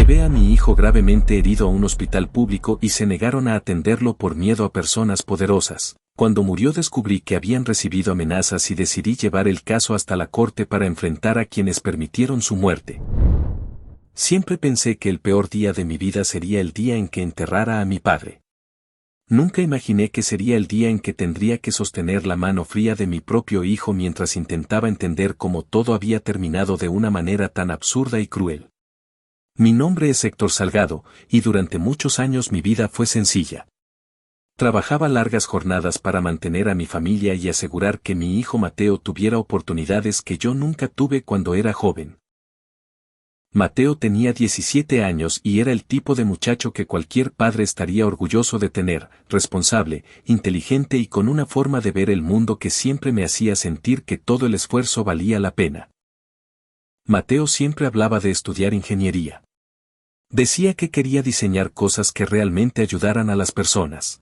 Llevé a mi hijo gravemente herido a un hospital público y se negaron a atenderlo por miedo a personas poderosas. Cuando murió descubrí que habían recibido amenazas y decidí llevar el caso hasta la corte para enfrentar a quienes permitieron su muerte. Siempre pensé que el peor día de mi vida sería el día en que enterrara a mi padre. Nunca imaginé que sería el día en que tendría que sostener la mano fría de mi propio hijo mientras intentaba entender cómo todo había terminado de una manera tan absurda y cruel. Mi nombre es Héctor Salgado, y durante muchos años mi vida fue sencilla. Trabajaba largas jornadas para mantener a mi familia y asegurar que mi hijo Mateo tuviera oportunidades que yo nunca tuve cuando era joven. Mateo tenía 17 años y era el tipo de muchacho que cualquier padre estaría orgulloso de tener, responsable, inteligente y con una forma de ver el mundo que siempre me hacía sentir que todo el esfuerzo valía la pena. Mateo siempre hablaba de estudiar ingeniería. Decía que quería diseñar cosas que realmente ayudaran a las personas.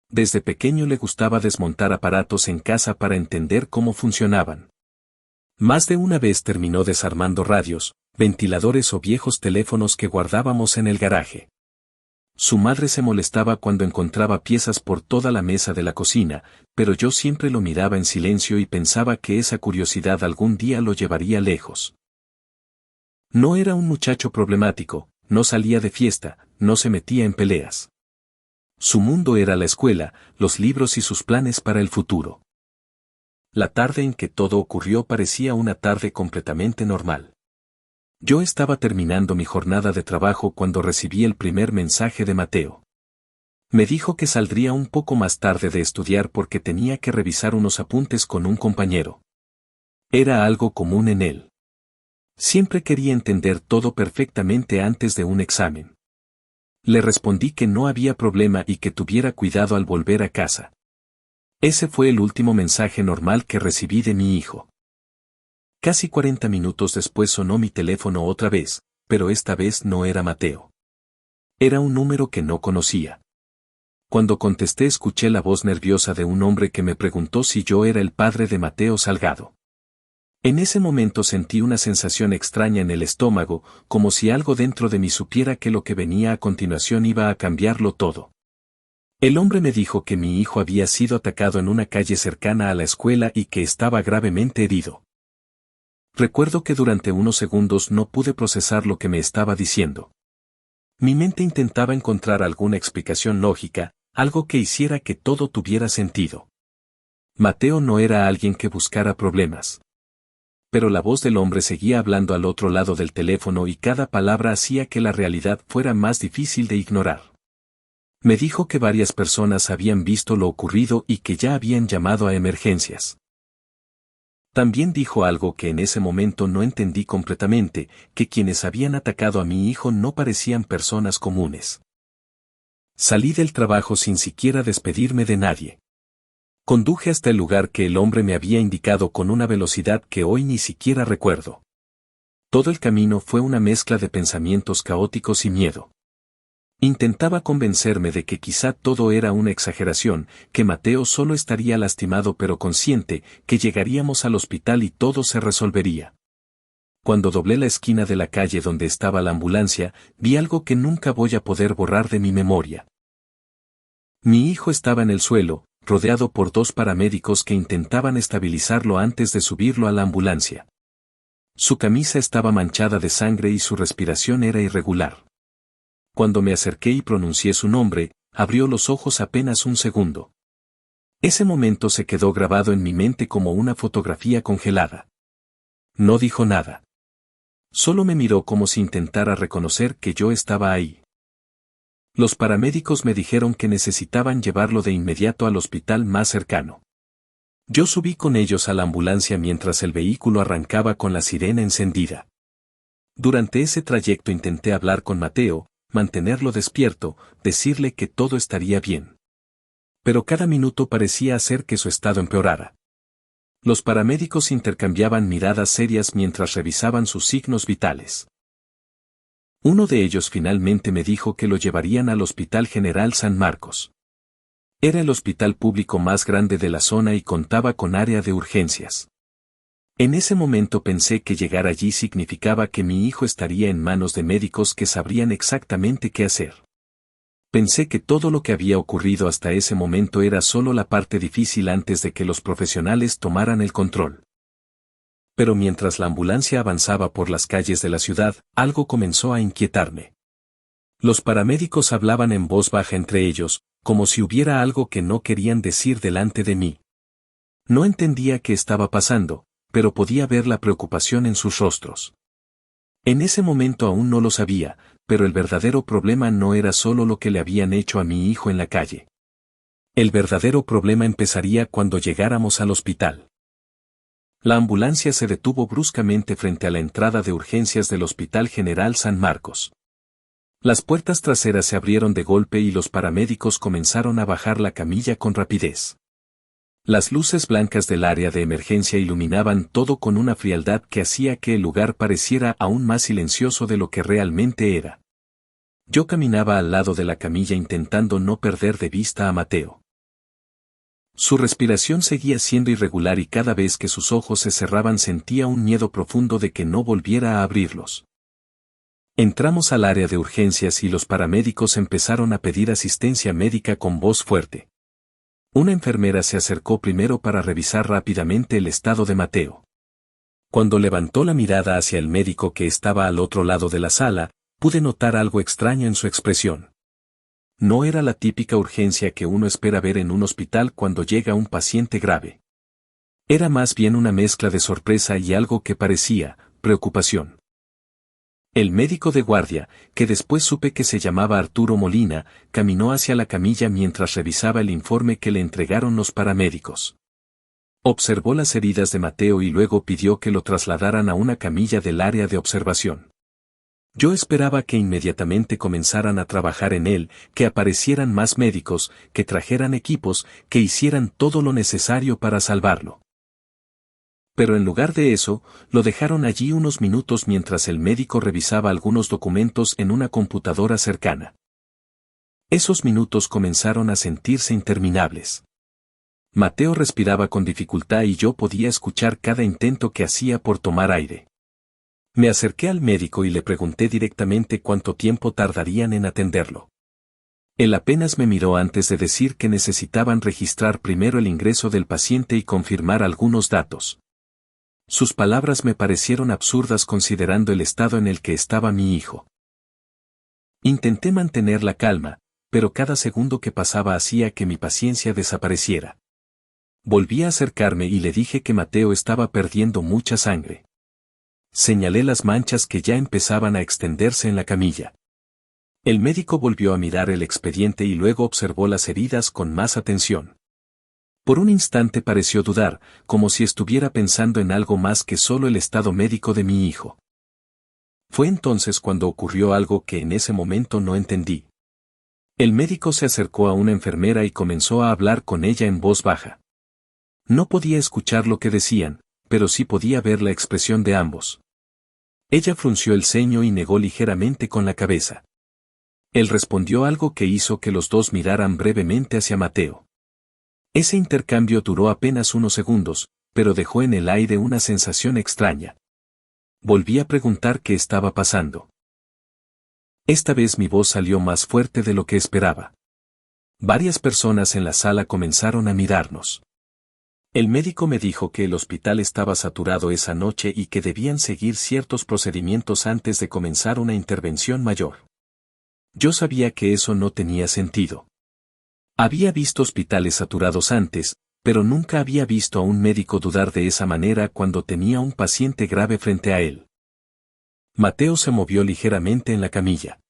Desde pequeño le gustaba desmontar aparatos en casa para entender cómo funcionaban. Más de una vez terminó desarmando radios, ventiladores o viejos teléfonos que guardábamos en el garaje. Su madre se molestaba cuando encontraba piezas por toda la mesa de la cocina, pero yo siempre lo miraba en silencio y pensaba que esa curiosidad algún día lo llevaría lejos. No era un muchacho problemático, no salía de fiesta, no se metía en peleas. Su mundo era la escuela, los libros y sus planes para el futuro. La tarde en que todo ocurrió parecía una tarde completamente normal. Yo estaba terminando mi jornada de trabajo cuando recibí el primer mensaje de Mateo. Me dijo que saldría un poco más tarde de estudiar porque tenía que revisar unos apuntes con un compañero. Era algo común en él. Siempre quería entender todo perfectamente antes de un examen. Le respondí que no había problema y que tuviera cuidado al volver a casa. Ese fue el último mensaje normal que recibí de mi hijo. Casi 40 minutos después sonó mi teléfono otra vez, pero esta vez no era Mateo. Era un número que no conocía. Cuando contesté escuché la voz nerviosa de un hombre que me preguntó si yo era el padre de Mateo Salgado. En ese momento sentí una sensación extraña en el estómago, como si algo dentro de mí supiera que lo que venía a continuación iba a cambiarlo todo. El hombre me dijo que mi hijo había sido atacado en una calle cercana a la escuela y que estaba gravemente herido. Recuerdo que durante unos segundos no pude procesar lo que me estaba diciendo. Mi mente intentaba encontrar alguna explicación lógica, algo que hiciera que todo tuviera sentido. Mateo no era alguien que buscara problemas. Pero la voz del hombre seguía hablando al otro lado del teléfono y cada palabra hacía que la realidad fuera más difícil de ignorar. Me dijo que varias personas habían visto lo ocurrido y que ya habían llamado a emergencias. También dijo algo que en ese momento no entendí completamente, que quienes habían atacado a mi hijo no parecían personas comunes. Salí del trabajo sin siquiera despedirme de nadie. Conduje hasta el lugar que el hombre me había indicado con una velocidad que hoy ni siquiera recuerdo. Todo el camino fue una mezcla de pensamientos caóticos y miedo. Intentaba convencerme de que quizá todo era una exageración, que Mateo solo estaría lastimado pero consciente, que llegaríamos al hospital y todo se resolvería. Cuando doblé la esquina de la calle donde estaba la ambulancia, vi algo que nunca voy a poder borrar de mi memoria. Mi hijo estaba en el suelo, rodeado por dos paramédicos que intentaban estabilizarlo antes de subirlo a la ambulancia. Su camisa estaba manchada de sangre y su respiración era irregular. Cuando me acerqué y pronuncié su nombre, abrió los ojos apenas un segundo. Ese momento se quedó grabado en mi mente como una fotografía congelada. No dijo nada. Solo me miró como si intentara reconocer que yo estaba ahí. Los paramédicos me dijeron que necesitaban llevarlo de inmediato al hospital más cercano. Yo subí con ellos a la ambulancia mientras el vehículo arrancaba con la sirena encendida. Durante ese trayecto intenté hablar con Mateo, mantenerlo despierto, decirle que todo estaría bien. Pero cada minuto parecía hacer que su estado empeorara. Los paramédicos intercambiaban miradas serias mientras revisaban sus signos vitales. Uno de ellos finalmente me dijo que lo llevarían al Hospital General San Marcos. Era el hospital público más grande de la zona y contaba con área de urgencias. En ese momento pensé que llegar allí significaba que mi hijo estaría en manos de médicos que sabrían exactamente qué hacer. Pensé que todo lo que había ocurrido hasta ese momento era solo la parte difícil antes de que los profesionales tomaran el control. Pero mientras la ambulancia avanzaba por las calles de la ciudad, algo comenzó a inquietarme. Los paramédicos hablaban en voz baja entre ellos, como si hubiera algo que no querían decir delante de mí. No entendía qué estaba pasando, pero podía ver la preocupación en sus rostros. En ese momento aún no lo sabía, pero el verdadero problema no era solo lo que le habían hecho a mi hijo en la calle. El verdadero problema empezaría cuando llegáramos al hospital. La ambulancia se detuvo bruscamente frente a la entrada de urgencias del Hospital General San Marcos. Las puertas traseras se abrieron de golpe y los paramédicos comenzaron a bajar la camilla con rapidez. Las luces blancas del área de emergencia iluminaban todo con una frialdad que hacía que el lugar pareciera aún más silencioso de lo que realmente era. Yo caminaba al lado de la camilla intentando no perder de vista a Mateo. Su respiración seguía siendo irregular y cada vez que sus ojos se cerraban sentía un miedo profundo de que no volviera a abrirlos. Entramos al área de urgencias y los paramédicos empezaron a pedir asistencia médica con voz fuerte. Una enfermera se acercó primero para revisar rápidamente el estado de Mateo. Cuando levantó la mirada hacia el médico que estaba al otro lado de la sala, pude notar algo extraño en su expresión. No era la típica urgencia que uno espera ver en un hospital cuando llega un paciente grave. Era más bien una mezcla de sorpresa y algo que parecía preocupación. El médico de guardia, que después supe que se llamaba Arturo Molina, caminó hacia la camilla mientras revisaba el informe que le entregaron los paramédicos. Observó las heridas de Mateo y luego pidió que lo trasladaran a una camilla del área de observación. Yo esperaba que inmediatamente comenzaran a trabajar en él, que aparecieran más médicos, que trajeran equipos, que hicieran todo lo necesario para salvarlo. Pero en lugar de eso, lo dejaron allí unos minutos mientras el médico revisaba algunos documentos en una computadora cercana. Esos minutos comenzaron a sentirse interminables. Mateo respiraba con dificultad y yo podía escuchar cada intento que hacía por tomar aire. Me acerqué al médico y le pregunté directamente cuánto tiempo tardarían en atenderlo. Él apenas me miró antes de decir que necesitaban registrar primero el ingreso del paciente y confirmar algunos datos. Sus palabras me parecieron absurdas considerando el estado en el que estaba mi hijo. Intenté mantener la calma, pero cada segundo que pasaba hacía que mi paciencia desapareciera. Volví a acercarme y le dije que Mateo estaba perdiendo mucha sangre. Señalé las manchas que ya empezaban a extenderse en la camilla. El médico volvió a mirar el expediente y luego observó las heridas con más atención. Por un instante pareció dudar, como si estuviera pensando en algo más que solo el estado médico de mi hijo. Fue entonces cuando ocurrió algo que en ese momento no entendí. El médico se acercó a una enfermera y comenzó a hablar con ella en voz baja. No podía escuchar lo que decían, pero sí podía ver la expresión de ambos. Ella frunció el ceño y negó ligeramente con la cabeza. Él respondió algo que hizo que los dos miraran brevemente hacia Mateo. Ese intercambio duró apenas unos segundos, pero dejó en el aire una sensación extraña. Volví a preguntar qué estaba pasando. Esta vez mi voz salió más fuerte de lo que esperaba. Varias personas en la sala comenzaron a mirarnos. El médico me dijo que el hospital estaba saturado esa noche y que debían seguir ciertos procedimientos antes de comenzar una intervención mayor. Yo sabía que eso no tenía sentido. Había visto hospitales saturados antes, pero nunca había visto a un médico dudar de esa manera cuando tenía un paciente grave frente a él. Mateo se movió ligeramente en la camilla.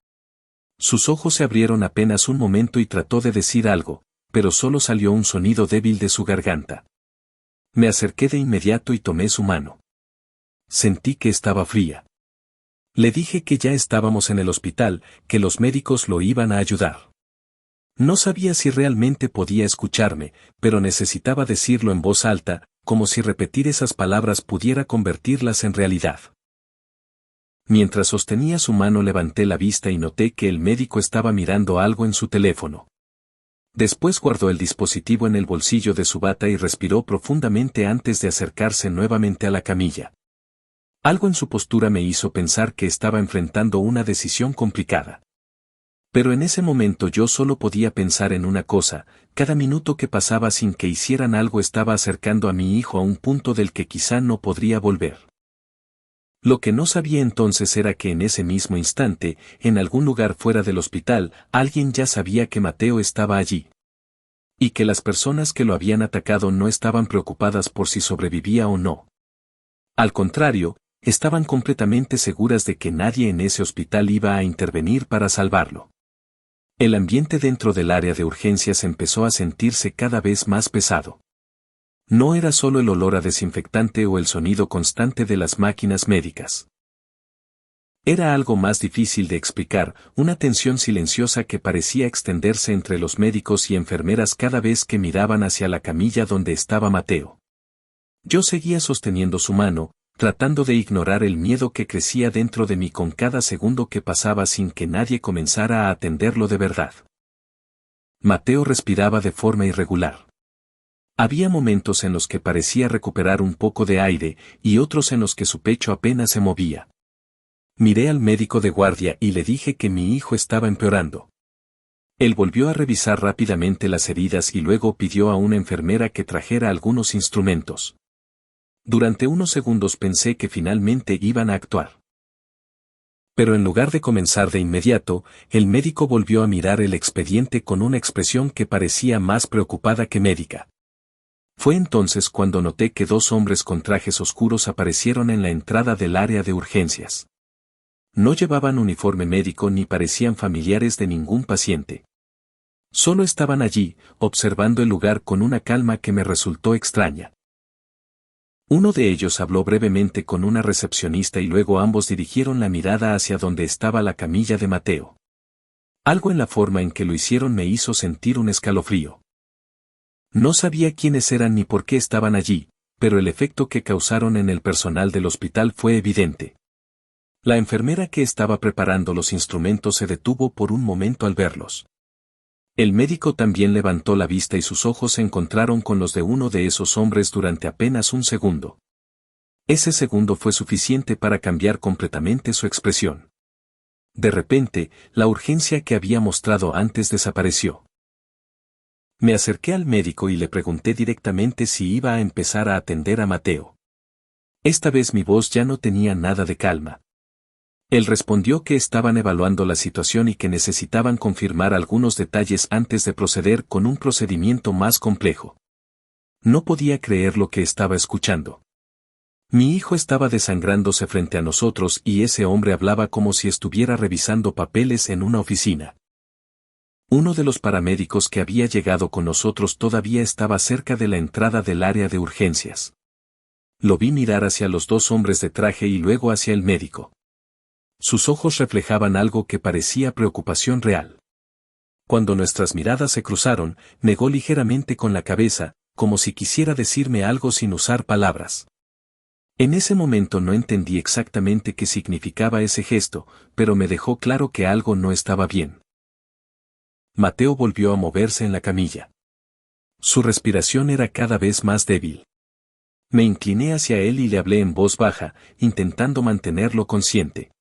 Sus ojos se abrieron apenas un momento y trató de decir algo, pero solo salió un sonido débil de su garganta. Me acerqué de inmediato y tomé su mano. Sentí que estaba fría. Le dije que ya estábamos en el hospital, que los médicos lo iban a ayudar. No sabía si realmente podía escucharme, pero necesitaba decirlo en voz alta, como si repetir esas palabras pudiera convertirlas en realidad. Mientras sostenía su mano levanté la vista y noté que el médico estaba mirando algo en su teléfono. Después guardó el dispositivo en el bolsillo de su bata y respiró profundamente antes de acercarse nuevamente a la camilla. Algo en su postura me hizo pensar que estaba enfrentando una decisión complicada. Pero en ese momento yo solo podía pensar en una cosa: cada minuto que pasaba sin que hicieran algo estaba acercando a mi hijo a un punto del que quizá no podría volver. Lo que no sabía entonces era que en ese mismo instante, en algún lugar fuera del hospital, alguien ya sabía que Mateo estaba allí. Y que las personas que lo habían atacado no estaban preocupadas por si sobrevivía o no. Al contrario, estaban completamente seguras de que nadie en ese hospital iba a intervenir para salvarlo. El ambiente dentro del área de urgencias empezó a sentirse cada vez más pesado. No era solo el olor a desinfectante o el sonido constante de las máquinas médicas. Era algo más difícil de explicar, una tensión silenciosa que parecía extenderse entre los médicos y enfermeras cada vez que miraban hacia la camilla donde estaba Mateo. Yo seguía sosteniendo su mano, tratando de ignorar el miedo que crecía dentro de mí con cada segundo que pasaba sin que nadie comenzara a atenderlo de verdad. Mateo respiraba de forma irregular. Había momentos en los que parecía recuperar un poco de aire y otros en los que su pecho apenas se movía. Miré al médico de guardia y le dije que mi hijo estaba empeorando. Él volvió a revisar rápidamente las heridas y luego pidió a una enfermera que trajera algunos instrumentos. Durante unos segundos pensé que finalmente iban a actuar. Pero en lugar de comenzar de inmediato, el médico volvió a mirar el expediente con una expresión que parecía más preocupada que médica. Fue entonces cuando noté que 2 hombres con trajes oscuros aparecieron en la entrada del área de urgencias. No llevaban uniforme médico ni parecían familiares de ningún paciente. Solo estaban allí, observando el lugar con una calma que me resultó extraña. Uno de ellos habló brevemente con una recepcionista y luego ambos dirigieron la mirada hacia donde estaba la camilla de Mateo. Algo en la forma en que lo hicieron me hizo sentir un escalofrío. No sabía quiénes eran ni por qué estaban allí, pero el efecto que causaron en el personal del hospital fue evidente. La enfermera que estaba preparando los instrumentos se detuvo por un momento al verlos. El médico también levantó la vista y sus ojos se encontraron con los de uno de esos hombres durante apenas un segundo. Ese segundo fue suficiente para cambiar completamente su expresión. De repente, la urgencia que había mostrado antes desapareció. Me acerqué al médico y le pregunté directamente si iba a empezar a atender a Mateo. Esta vez mi voz ya no tenía nada de calma. Él respondió que estaban evaluando la situación y que necesitaban confirmar algunos detalles antes de proceder con un procedimiento más complejo. No podía creer lo que estaba escuchando. Mi hijo estaba desangrándose frente a nosotros y ese hombre hablaba como si estuviera revisando papeles en una oficina. Uno de los paramédicos que había llegado con nosotros todavía estaba cerca de la entrada del área de urgencias. Lo vi mirar hacia los 2 hombres de traje y luego hacia el médico. Sus ojos reflejaban algo que parecía preocupación real. Cuando nuestras miradas se cruzaron, negó ligeramente con la cabeza, como si quisiera decirme algo sin usar palabras. En ese momento no entendí exactamente qué significaba ese gesto, pero me dejó claro que algo no estaba bien. Mateo volvió a moverse en la camilla. Su respiración era cada vez más débil. Me incliné hacia él y le hablé en voz baja, intentando mantenerlo consciente.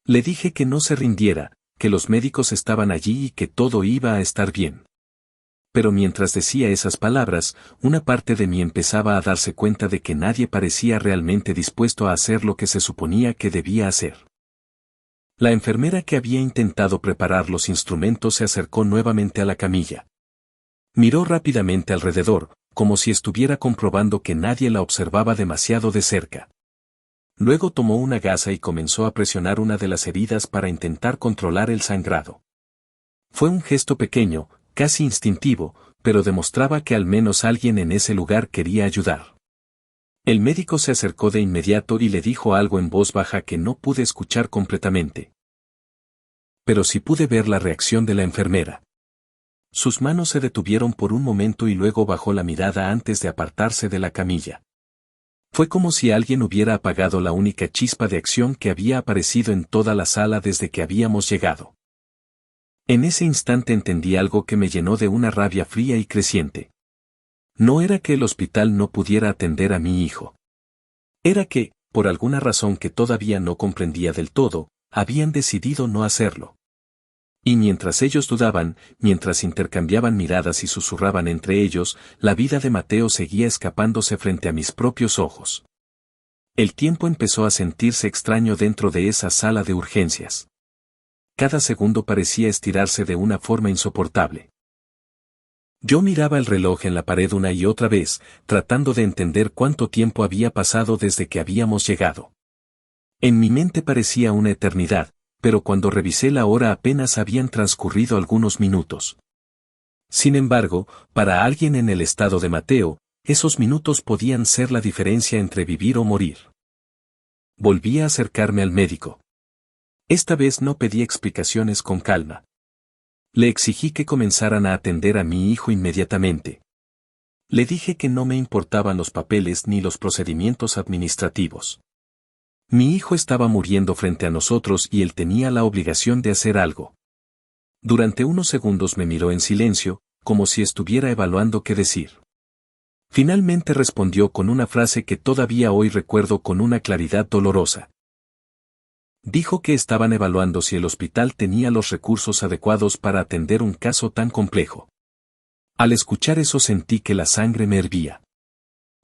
Le dije que no se rindiera, que los médicos estaban allí y que todo iba a estar bien. Pero mientras decía esas palabras, una parte de mí empezaba a darse cuenta de que nadie parecía realmente dispuesto a hacer lo que se suponía que debía hacer. La enfermera que había intentado preparar los instrumentos se acercó nuevamente a la camilla. Miró rápidamente alrededor, como si estuviera comprobando que nadie la observaba demasiado de cerca. Luego tomó una gasa y comenzó a presionar una de las heridas para intentar controlar el sangrado. Fue un gesto pequeño, casi instintivo, pero demostraba que al menos alguien en ese lugar quería ayudar. El médico se acercó de inmediato y le dijo algo en voz baja que no pude escuchar completamente. Pero sí pude ver la reacción de la enfermera. Sus manos se detuvieron por un momento y luego bajó la mirada antes de apartarse de la camilla. Fue como si alguien hubiera apagado la única chispa de acción que había aparecido en toda la sala desde que habíamos llegado. En ese instante entendí algo que me llenó de una rabia fría y creciente. No era que el hospital no pudiera atender a mi hijo. Era que, por alguna razón que todavía no comprendía del todo, habían decidido no hacerlo. Y mientras ellos dudaban, mientras intercambiaban miradas y susurraban entre ellos, la vida de Mateo seguía escapándose frente a mis propios ojos. El tiempo empezó a sentirse extraño dentro de esa sala de urgencias. Cada segundo parecía estirarse de una forma insoportable. Yo miraba el reloj en la pared una y otra vez, tratando de entender cuánto tiempo había pasado desde que habíamos llegado. En mi mente parecía una eternidad, pero cuando revisé la hora apenas habían transcurrido algunos minutos. Sin embargo, para alguien en el estado de Mateo, esos minutos podían ser la diferencia entre vivir o morir. Volví a acercarme al médico. Esta vez no pedí explicaciones con calma. Le exigí que comenzaran a atender a mi hijo inmediatamente. Le dije que no me importaban los papeles ni los procedimientos administrativos. Mi hijo estaba muriendo frente a nosotros y él tenía la obligación de hacer algo. Durante unos segundos me miró en silencio, como si estuviera evaluando qué decir. Finalmente respondió con una frase que todavía hoy recuerdo con una claridad dolorosa. Dijo que estaban evaluando si el hospital tenía los recursos adecuados para atender un caso tan complejo. Al escuchar eso sentí que la sangre me hervía.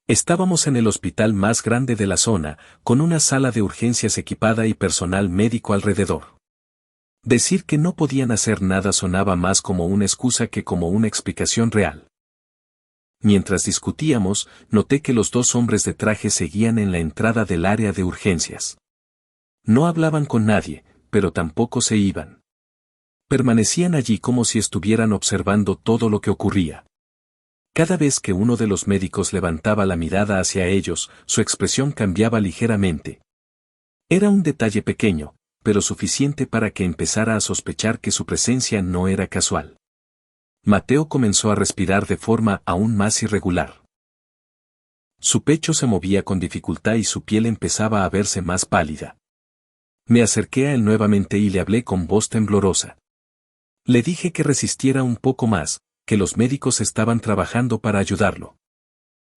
Estábamos en el hospital más grande de la zona, con una sala de urgencias equipada y personal médico alrededor. Decir que no podían hacer nada sonaba más como una excusa que como una explicación real. Mientras discutíamos, noté que los dos hombres de traje seguían en la entrada del área de urgencias. No hablaban con nadie, pero tampoco se iban. Permanecían allí como si estuvieran observando todo lo que ocurría. Cada vez que uno de los médicos levantaba la mirada hacia ellos, su expresión cambiaba ligeramente. Era un detalle pequeño, pero suficiente para que empezara a sospechar que su presencia no era casual. Mateo comenzó a respirar de forma aún más irregular. Su pecho se movía con dificultad y su piel empezaba a verse más pálida. Me acerqué a él nuevamente y le hablé con voz temblorosa. Le dije que resistiera un poco más, que los médicos estaban trabajando para ayudarlo.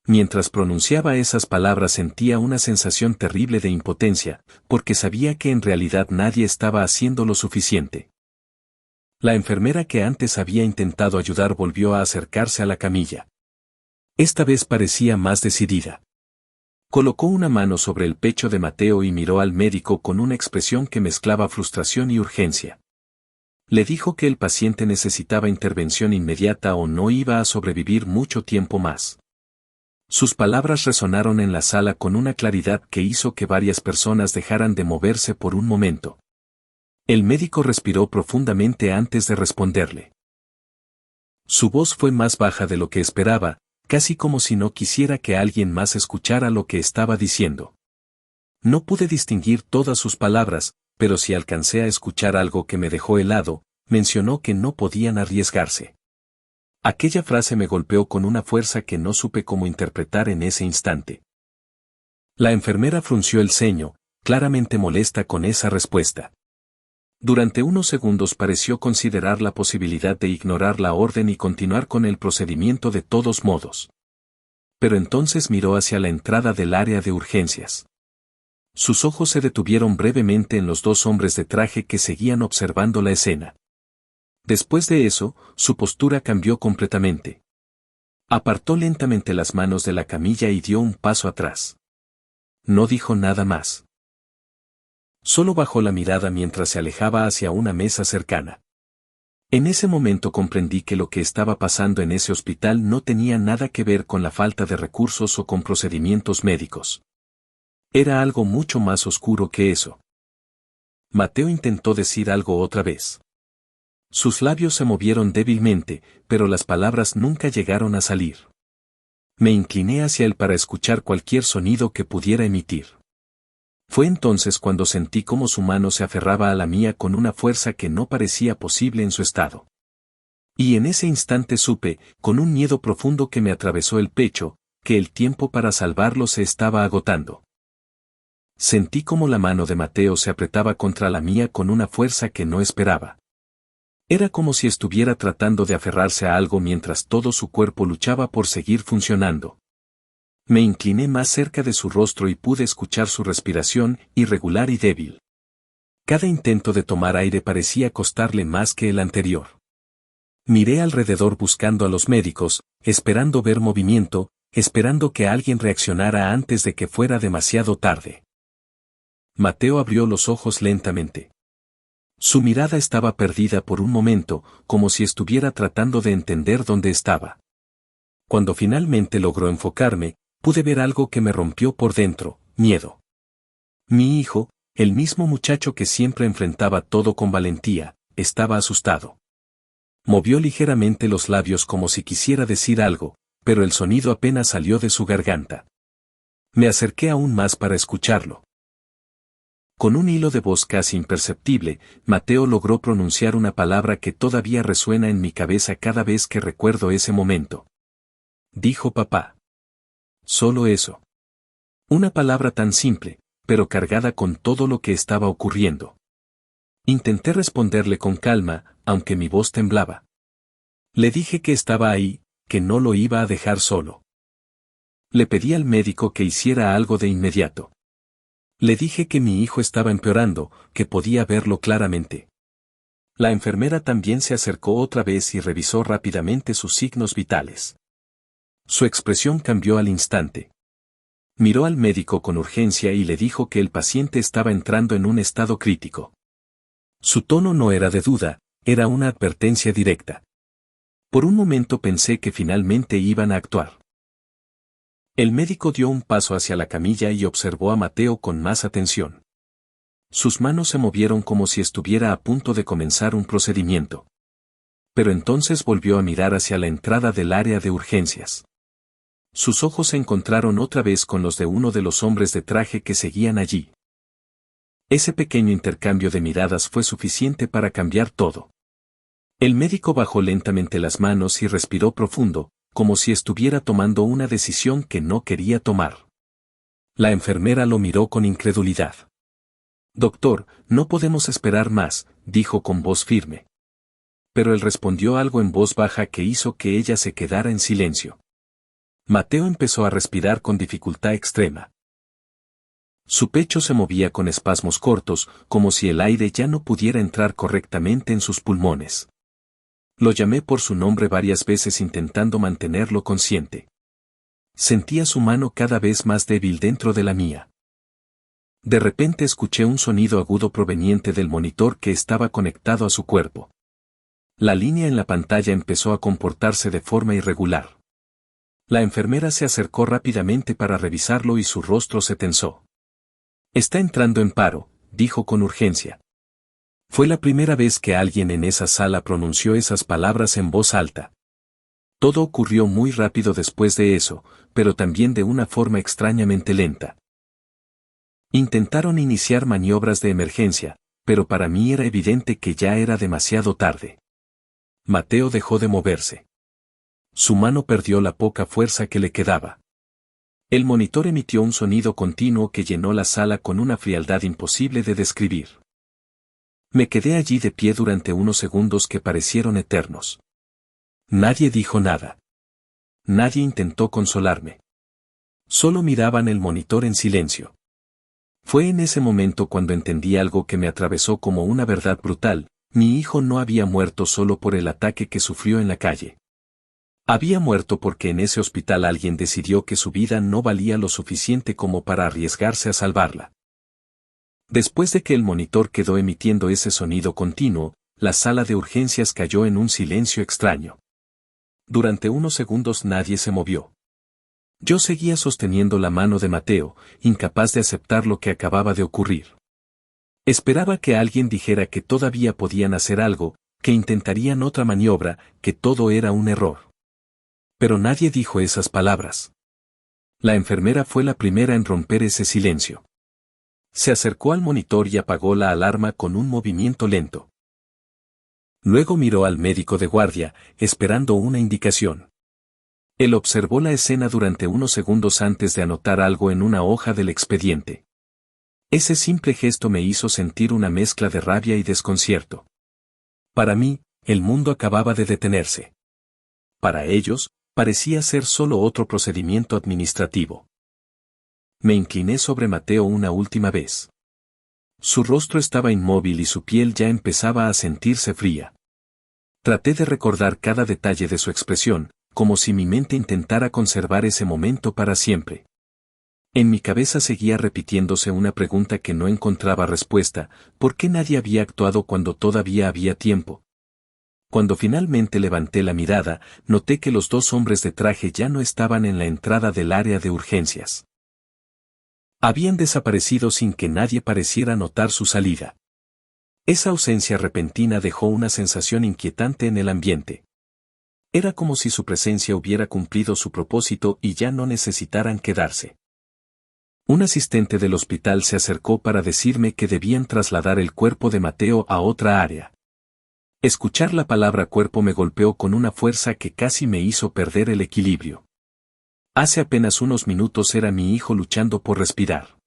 Mientras pronunciaba esas palabras sentía una sensación terrible de impotencia, porque sabía que en realidad nadie estaba haciendo lo suficiente. La enfermera que antes había intentado ayudar volvió a acercarse a la camilla. Esta vez parecía más decidida. Colocó una mano sobre el pecho de Mateo y miró al médico con una expresión que mezclaba frustración y urgencia. Le dijo que el paciente necesitaba intervención inmediata o no iba a sobrevivir mucho tiempo más. Sus palabras resonaron en la sala con una claridad que hizo que varias personas dejaran de moverse por un momento. El médico respiró profundamente antes de responderle. Su voz fue más baja de lo que esperaba, casi como si no quisiera que alguien más escuchara lo que estaba diciendo. No pude distinguir todas sus palabras, pero sí alcancé a escuchar algo que me dejó helado. Mencionó que no podían arriesgarse. Aquella frase me golpeó con una fuerza que no supe cómo interpretar en ese instante. La enfermera frunció el ceño, claramente molesta con esa respuesta. Durante unos segundos pareció considerar la posibilidad de ignorar la orden y continuar con el procedimiento de todos modos. Pero entonces miró hacia la entrada del área de urgencias. Sus ojos se detuvieron brevemente en los dos hombres de traje que seguían observando la escena. Después de eso, su postura cambió completamente. Apartó lentamente las manos de la camilla y dio un paso atrás. No dijo nada más. Solo bajó la mirada mientras se alejaba hacia una mesa cercana. En ese momento comprendí que lo que estaba pasando en ese hospital no tenía nada que ver con la falta de recursos o con procedimientos médicos. Era algo mucho más oscuro que eso. Mateo intentó decir algo otra vez. Sus labios se movieron débilmente, pero las palabras nunca llegaron a salir. Me incliné hacia él para escuchar cualquier sonido que pudiera emitir. Fue entonces cuando sentí cómo su mano se aferraba a la mía con una fuerza que no parecía posible en su estado. Y en ese instante supe, con un miedo profundo que me atravesó el pecho, que el tiempo para salvarlo se estaba agotando. Sentí como la mano de Mateo se apretaba contra la mía con una fuerza que no esperaba. Era como si estuviera tratando de aferrarse a algo mientras todo su cuerpo luchaba por seguir funcionando. Me incliné más cerca de su rostro y pude escuchar su respiración, irregular y débil. Cada intento de tomar aire parecía costarle más que el anterior. Miré alrededor buscando a los médicos, esperando ver movimiento, esperando que alguien reaccionara antes de que fuera demasiado tarde. Mateo abrió los ojos lentamente. Su mirada estaba perdida por un momento, como si estuviera tratando de entender dónde estaba. Cuando finalmente logró enfocarme, pude ver algo que me rompió por dentro: miedo. Mi hijo, el mismo muchacho que siempre enfrentaba todo con valentía, estaba asustado. Movió ligeramente los labios como si quisiera decir algo, pero el sonido apenas salió de su garganta. Me acerqué aún más para escucharlo. Con un hilo de voz casi imperceptible, Mateo logró pronunciar una palabra que todavía resuena en mi cabeza cada vez que recuerdo ese momento. Dijo papá. Solo eso. Una palabra tan simple, pero cargada con todo lo que estaba ocurriendo. Intenté responderle con calma, aunque mi voz temblaba. Le dije que estaba ahí, que no lo iba a dejar solo. Le pedí al médico que hiciera algo de inmediato. Le dije que mi hijo estaba empeorando, que podía verlo claramente. La enfermera también se acercó otra vez y revisó rápidamente sus signos vitales. Su expresión cambió al instante. Miró al médico con urgencia y le dijo que el paciente estaba entrando en un estado crítico. Su tono no era de duda, era una advertencia directa. Por un momento pensé que finalmente iban a actuar. El médico dio un paso hacia la camilla y observó a Mateo con más atención. Sus manos se movieron como si estuviera a punto de comenzar un procedimiento. Pero entonces volvió a mirar hacia la entrada del área de urgencias. Sus ojos se encontraron otra vez con los de uno de los hombres de traje que seguían allí. Ese pequeño intercambio de miradas fue suficiente para cambiar todo. El médico bajó lentamente las manos y respiró profundo, como si estuviera tomando una decisión que no quería tomar. La enfermera lo miró con incredulidad. Doctor, no podemos esperar más, dijo con voz firme. Pero él respondió algo en voz baja que hizo que ella se quedara en silencio. Mateo empezó a respirar con dificultad extrema. Su pecho se movía con espasmos cortos, como si el aire ya no pudiera entrar correctamente en sus pulmones. Lo llamé por su nombre varias veces intentando mantenerlo consciente. Sentía su mano cada vez más débil dentro de la mía. De repente escuché un sonido agudo proveniente del monitor que estaba conectado a su cuerpo. La línea en la pantalla empezó a comportarse de forma irregular. La enfermera se acercó rápidamente para revisarlo y su rostro se tensó. Está entrando en paro, dijo con urgencia. Fue la primera vez que alguien en esa sala pronunció esas palabras en voz alta. Todo ocurrió muy rápido después de eso, pero también de una forma extrañamente lenta. Intentaron iniciar maniobras de emergencia, pero para mí era evidente que ya era demasiado tarde. Mateo dejó de moverse. Su mano perdió la poca fuerza que le quedaba. El monitor emitió un sonido continuo que llenó la sala con una frialdad imposible de describir. Me quedé allí de pie durante unos segundos que parecieron eternos. Nadie dijo nada. Nadie intentó consolarme. Solo miraban el monitor en silencio. Fue en ese momento cuando entendí algo que me atravesó como una verdad brutal: mi hijo no había muerto solo por el ataque que sufrió en la calle. Había muerto porque en ese hospital alguien decidió que su vida no valía lo suficiente como para arriesgarse a salvarla. Después de que el monitor quedó emitiendo ese sonido continuo, la sala de urgencias cayó en un silencio extraño. Durante unos segundos nadie se movió. Yo seguía sosteniendo la mano de Mateo, incapaz de aceptar lo que acababa de ocurrir. Esperaba que alguien dijera que todavía podían hacer algo, que intentarían otra maniobra, que todo era un error. Pero nadie dijo esas palabras. La enfermera fue la primera en romper ese silencio. Se acercó al monitor y apagó la alarma con un movimiento lento. Luego miró al médico de guardia, esperando una indicación. Él observó la escena durante unos segundos antes de anotar algo en una hoja del expediente. Ese simple gesto me hizo sentir una mezcla de rabia y desconcierto. Para mí, El mundo acababa de detenerse. Para ellos, parecía ser solo otro procedimiento administrativo. Me incliné sobre Mateo una última vez. Su rostro estaba inmóvil y su piel ya empezaba a sentirse fría. Traté de recordar cada detalle de su expresión, como si mi mente intentara conservar ese momento para siempre. En mi cabeza seguía repitiéndose una pregunta que no encontraba respuesta: ¿por qué nadie había actuado cuando todavía había tiempo? Cuando finalmente levanté la mirada, noté que los dos hombres de traje ya no estaban en la entrada del área de urgencias. Habían desaparecido sin que nadie pareciera notar su salida. Esa ausencia repentina dejó una sensación inquietante en el ambiente. Era como si su presencia hubiera cumplido su propósito y ya no necesitaran quedarse. Un asistente del hospital se acercó para decirme que debían trasladar el cuerpo de Mateo a otra área. Escuchar la palabra cuerpo me golpeó con una fuerza que casi me hizo perder el equilibrio. Hace apenas unos minutos era mi hijo luchando por respirar.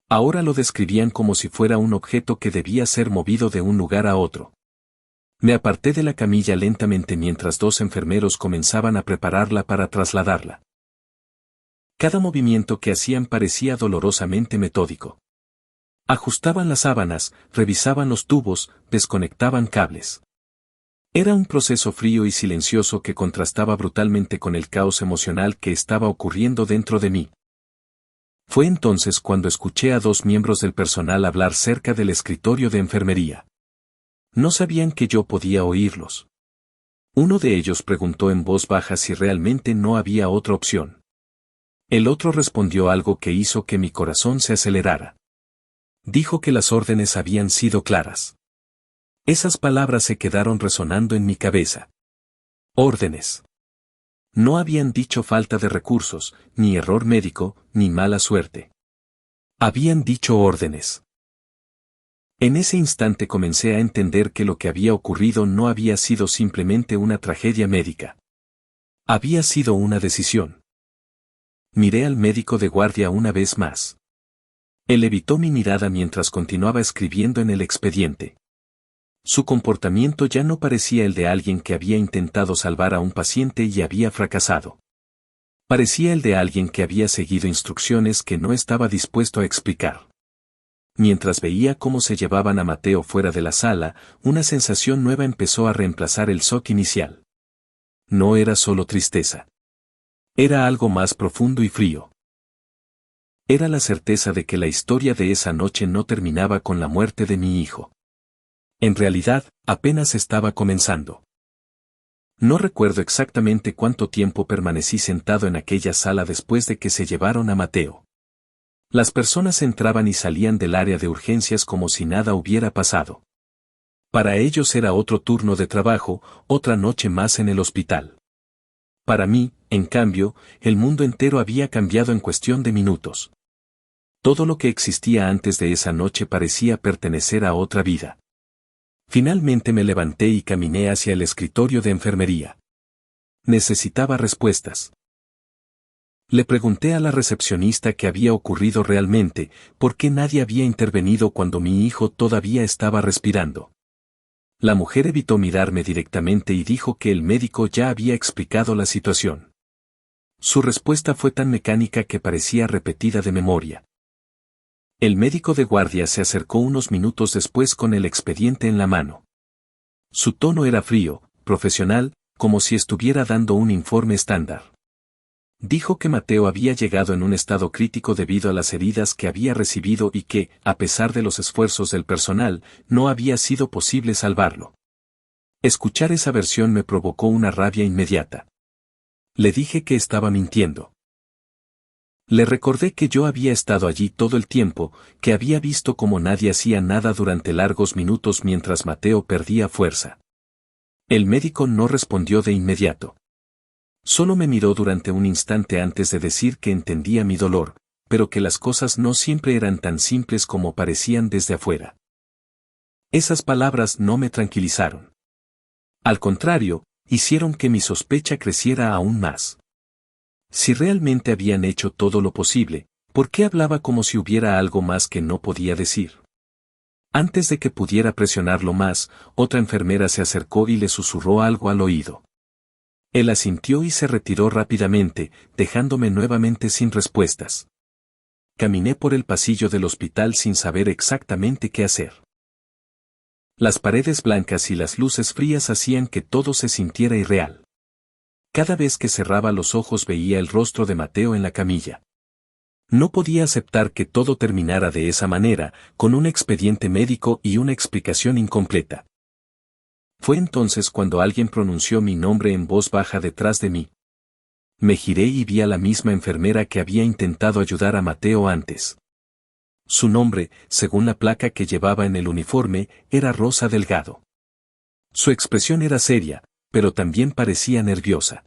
Ahora lo describían como si fuera un objeto que debía ser movido de un lugar a otro. Me aparté de la camilla lentamente mientras dos enfermeros comenzaban a prepararla para trasladarla. Cada movimiento que hacían parecía dolorosamente metódico. Ajustaban las sábanas, revisaban los tubos, desconectaban cables. Era un proceso frío y silencioso que contrastaba brutalmente con el caos emocional que estaba ocurriendo dentro de mí. Fue entonces cuando escuché a dos miembros del personal hablar cerca del escritorio de enfermería. No sabían que yo podía oírlos. Uno de ellos preguntó en voz baja si realmente no había otra opción. El otro respondió algo que hizo que mi corazón se acelerara. Dijo que las órdenes habían sido claras. Esas palabras se quedaron resonando en mi cabeza. Órdenes. No habían dicho falta de recursos, ni error médico, ni mala suerte. Habían dicho órdenes. En ese instante comencé a entender que lo que había ocurrido no había sido simplemente una tragedia médica. Había sido una decisión. Miré al médico de guardia una vez más. Él evitó mi mirada mientras continuaba escribiendo en el expediente. Su comportamiento ya no parecía el de alguien que había intentado salvar a un paciente y había fracasado. Parecía el de alguien que había seguido instrucciones que no estaba dispuesto a explicar. Mientras veía cómo se llevaban a Mateo fuera de la sala, una sensación nueva empezó a reemplazar el shock inicial. No era solo tristeza. Era algo más profundo y frío. Era la certeza de que la historia de esa noche no terminaba con la muerte de mi hijo. En realidad, apenas estaba comenzando. No recuerdo exactamente cuánto tiempo permanecí sentado en aquella sala después de que se llevaron a Mateo. Las personas entraban y salían del área de urgencias como si nada hubiera pasado. Para ellos era otro turno de trabajo, otra noche más en el hospital. Para mí, en cambio, el mundo entero había cambiado en cuestión de minutos. Todo lo que existía antes de esa noche parecía pertenecer a otra vida. Finalmente me levanté y caminé hacia el escritorio de enfermería. Necesitaba respuestas. Le pregunté a la recepcionista qué había ocurrido realmente, por qué nadie había intervenido cuando mi hijo todavía estaba respirando. La mujer evitó mirarme directamente y dijo que el médico ya había explicado la situación. Su respuesta fue tan mecánica que parecía repetida de memoria. El médico de guardia se acercó unos minutos después con el expediente en la mano. Su tono era frío, profesional, como si estuviera dando un informe estándar. Dijo que Mateo había llegado en un estado crítico debido a las heridas que había recibido y que, a pesar de los esfuerzos del personal, no había sido posible salvarlo. Escuchar esa versión me provocó una rabia inmediata. Le dije que estaba mintiendo. Le recordé que yo había estado allí todo el tiempo, que había visto cómo nadie hacía nada durante largos minutos mientras Mateo perdía fuerza. El médico no respondió de inmediato. Solo me miró durante un instante antes de decir que entendía mi dolor, pero que las cosas no siempre eran tan simples como parecían desde afuera. Esas palabras no me tranquilizaron. Al contrario, hicieron que mi sospecha creciera aún más. Si realmente habían hecho todo lo posible, ¿por qué hablaba como si hubiera algo más que no podía decir? Antes de que pudiera presionarlo más, otra enfermera se acercó y le susurró algo al oído. Él asintió y se retiró rápidamente, dejándome nuevamente sin respuestas. Caminé por el pasillo del hospital sin saber exactamente qué hacer. Las paredes blancas y las luces frías hacían que todo se sintiera irreal. Cada vez que cerraba los ojos veía el rostro de Mateo en la camilla. No podía aceptar que todo terminara de esa manera, con un expediente médico y una explicación incompleta. Fue entonces cuando alguien pronunció mi nombre en voz baja detrás de mí. Me giré y vi a la misma enfermera que había intentado ayudar a Mateo antes. Su nombre, según la placa que llevaba en el uniforme, era Rosa Delgado. Su expresión era seria, pero también parecía nerviosa.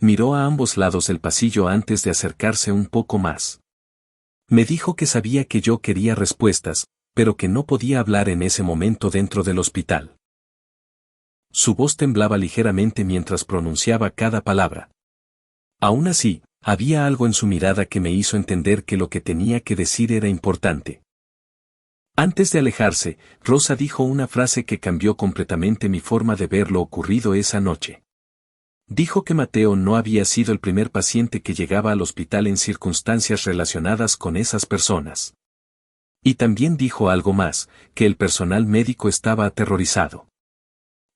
Miró a ambos lados del pasillo antes de acercarse un poco más. Me dijo que sabía que yo quería respuestas, pero que no podía hablar en ese momento dentro del hospital. Su voz temblaba ligeramente mientras pronunciaba cada palabra. Aún así, había algo en su mirada que me hizo entender que lo que tenía que decir era importante. Antes de alejarse, Rosa dijo una frase que cambió completamente mi forma de ver lo ocurrido esa noche. Dijo que Mateo no había sido el primer paciente que llegaba al hospital en circunstancias relacionadas con esas personas. Y también dijo algo más, que el personal médico estaba aterrorizado.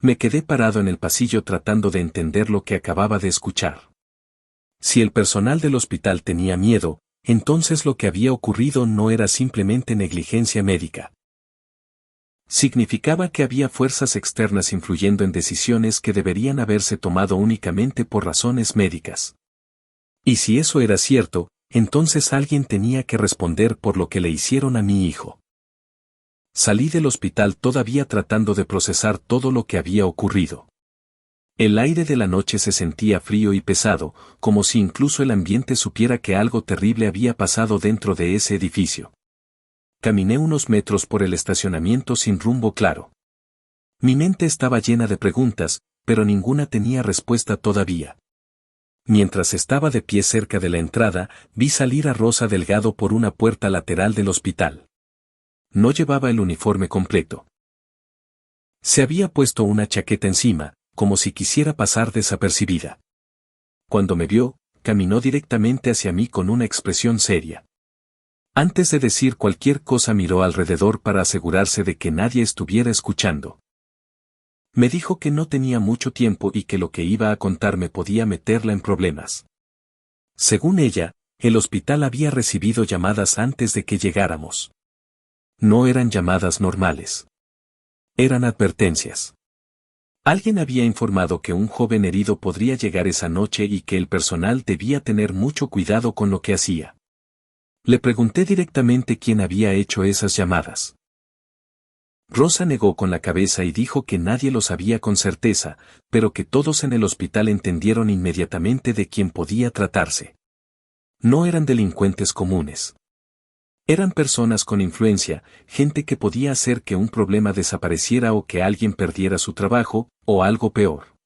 Me quedé parado en el pasillo tratando de entender lo que acababa de escuchar. Si el personal del hospital tenía miedo, entonces lo que había ocurrido no era simplemente negligencia médica. Significaba que había fuerzas externas influyendo en decisiones que deberían haberse tomado únicamente por razones médicas. Y si eso era cierto, entonces alguien tenía que responder por lo que le hicieron a mi hijo. Salí del hospital todavía tratando de procesar todo lo que había ocurrido. El aire de la noche se sentía frío y pesado, como si incluso el ambiente supiera que algo terrible había pasado dentro de ese edificio. Caminé unos metros por el estacionamiento sin rumbo claro. Mi mente estaba llena de preguntas, pero ninguna tenía respuesta todavía. Mientras estaba de pie cerca de la entrada, vi salir a Rosa Delgado por una puerta lateral del hospital. No llevaba el uniforme completo. Se había puesto una chaqueta encima, como si quisiera pasar desapercibida. Cuando me vio, caminó directamente hacia mí con una expresión seria. Antes de decir cualquier cosa miró alrededor para asegurarse de que nadie estuviera escuchando. Me dijo que no tenía mucho tiempo y que lo que iba a contarme podía meterla en problemas. Según ella, el hospital había recibido llamadas antes de que llegáramos. No eran llamadas normales. Eran advertencias. Alguien había informado que un joven herido podría llegar esa noche y que el personal debía tener mucho cuidado con lo que hacía. Le pregunté directamente quién había hecho esas llamadas. Rosa negó con la cabeza y dijo que nadie lo sabía con certeza, pero que todos en el hospital entendieron inmediatamente de quién podía tratarse. No eran delincuentes comunes. Eran personas con influencia, gente que podía hacer que un problema desapareciera o que alguien perdiera su trabajo, o algo peor.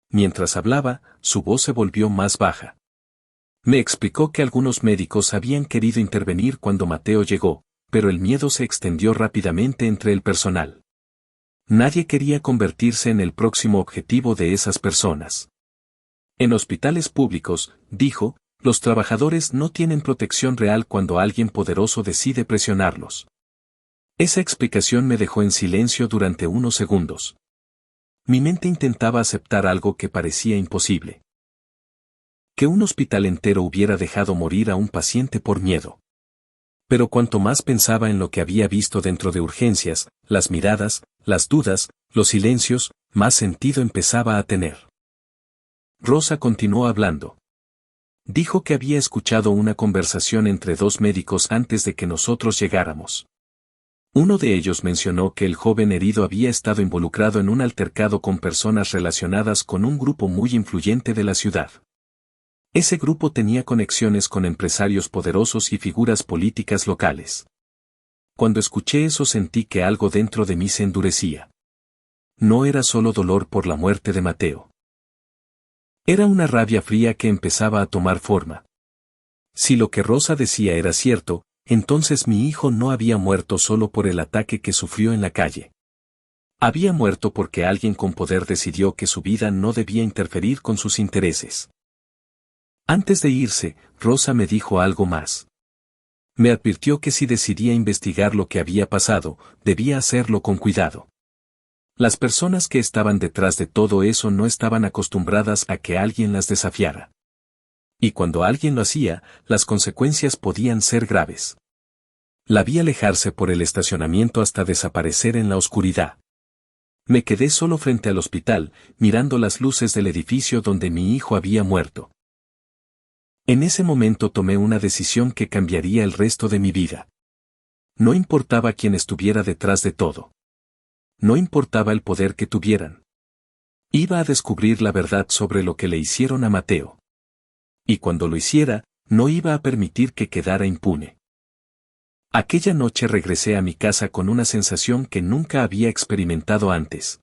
Mientras hablaba, su voz se volvió más baja. Me explicó que algunos médicos habían querido intervenir cuando Mateo llegó, pero el miedo se extendió rápidamente entre el personal. Nadie quería convertirse en el próximo objetivo de esas personas. En hospitales públicos, dijo, los trabajadores no tienen protección real cuando alguien poderoso decide presionarlos. Esa explicación me dejó en silencio durante unos segundos. Mi mente intentaba aceptar algo que parecía imposible. Que un hospital entero hubiera dejado morir a un paciente por miedo. Pero cuanto más pensaba en lo que había visto dentro de urgencias, las miradas, las dudas, los silencios, más sentido empezaba a tener. Rosa continuó hablando. Dijo que había escuchado una conversación entre dos médicos antes de que nosotros llegáramos. Uno de ellos mencionó que el joven herido había estado involucrado en un altercado con personas relacionadas con un grupo muy influyente de la ciudad. Ese grupo tenía conexiones con empresarios poderosos y figuras políticas locales. Cuando escuché eso sentí que algo dentro de mí se endurecía. No era solo dolor por la muerte de Mateo. Era una rabia fría que empezaba a tomar forma. Si lo que Rosa decía era cierto, entonces mi hijo no había muerto solo por el ataque que sufrió en la calle. Había muerto porque alguien con poder decidió que su vida no debía interferir con sus intereses. Antes de irse, Rosa me dijo algo más. Me advirtió que si decidía investigar lo que había pasado, debía hacerlo con cuidado. Las personas que estaban detrás de todo eso no estaban acostumbradas a que alguien las desafiara. Y cuando alguien lo hacía, las consecuencias podían ser graves. La vi alejarse por el estacionamiento hasta desaparecer en la oscuridad. Me quedé solo frente al hospital, mirando las luces del edificio donde mi hijo había muerto. En ese momento tomé una decisión que cambiaría el resto de mi vida. No importaba quién estuviera detrás de todo. No importaba el poder que tuvieran. Iba a descubrir la verdad sobre lo que le hicieron a Mateo. Y cuando lo hiciera, no iba a permitir que quedara impune. Aquella noche regresé a mi casa con una sensación que nunca había experimentado antes.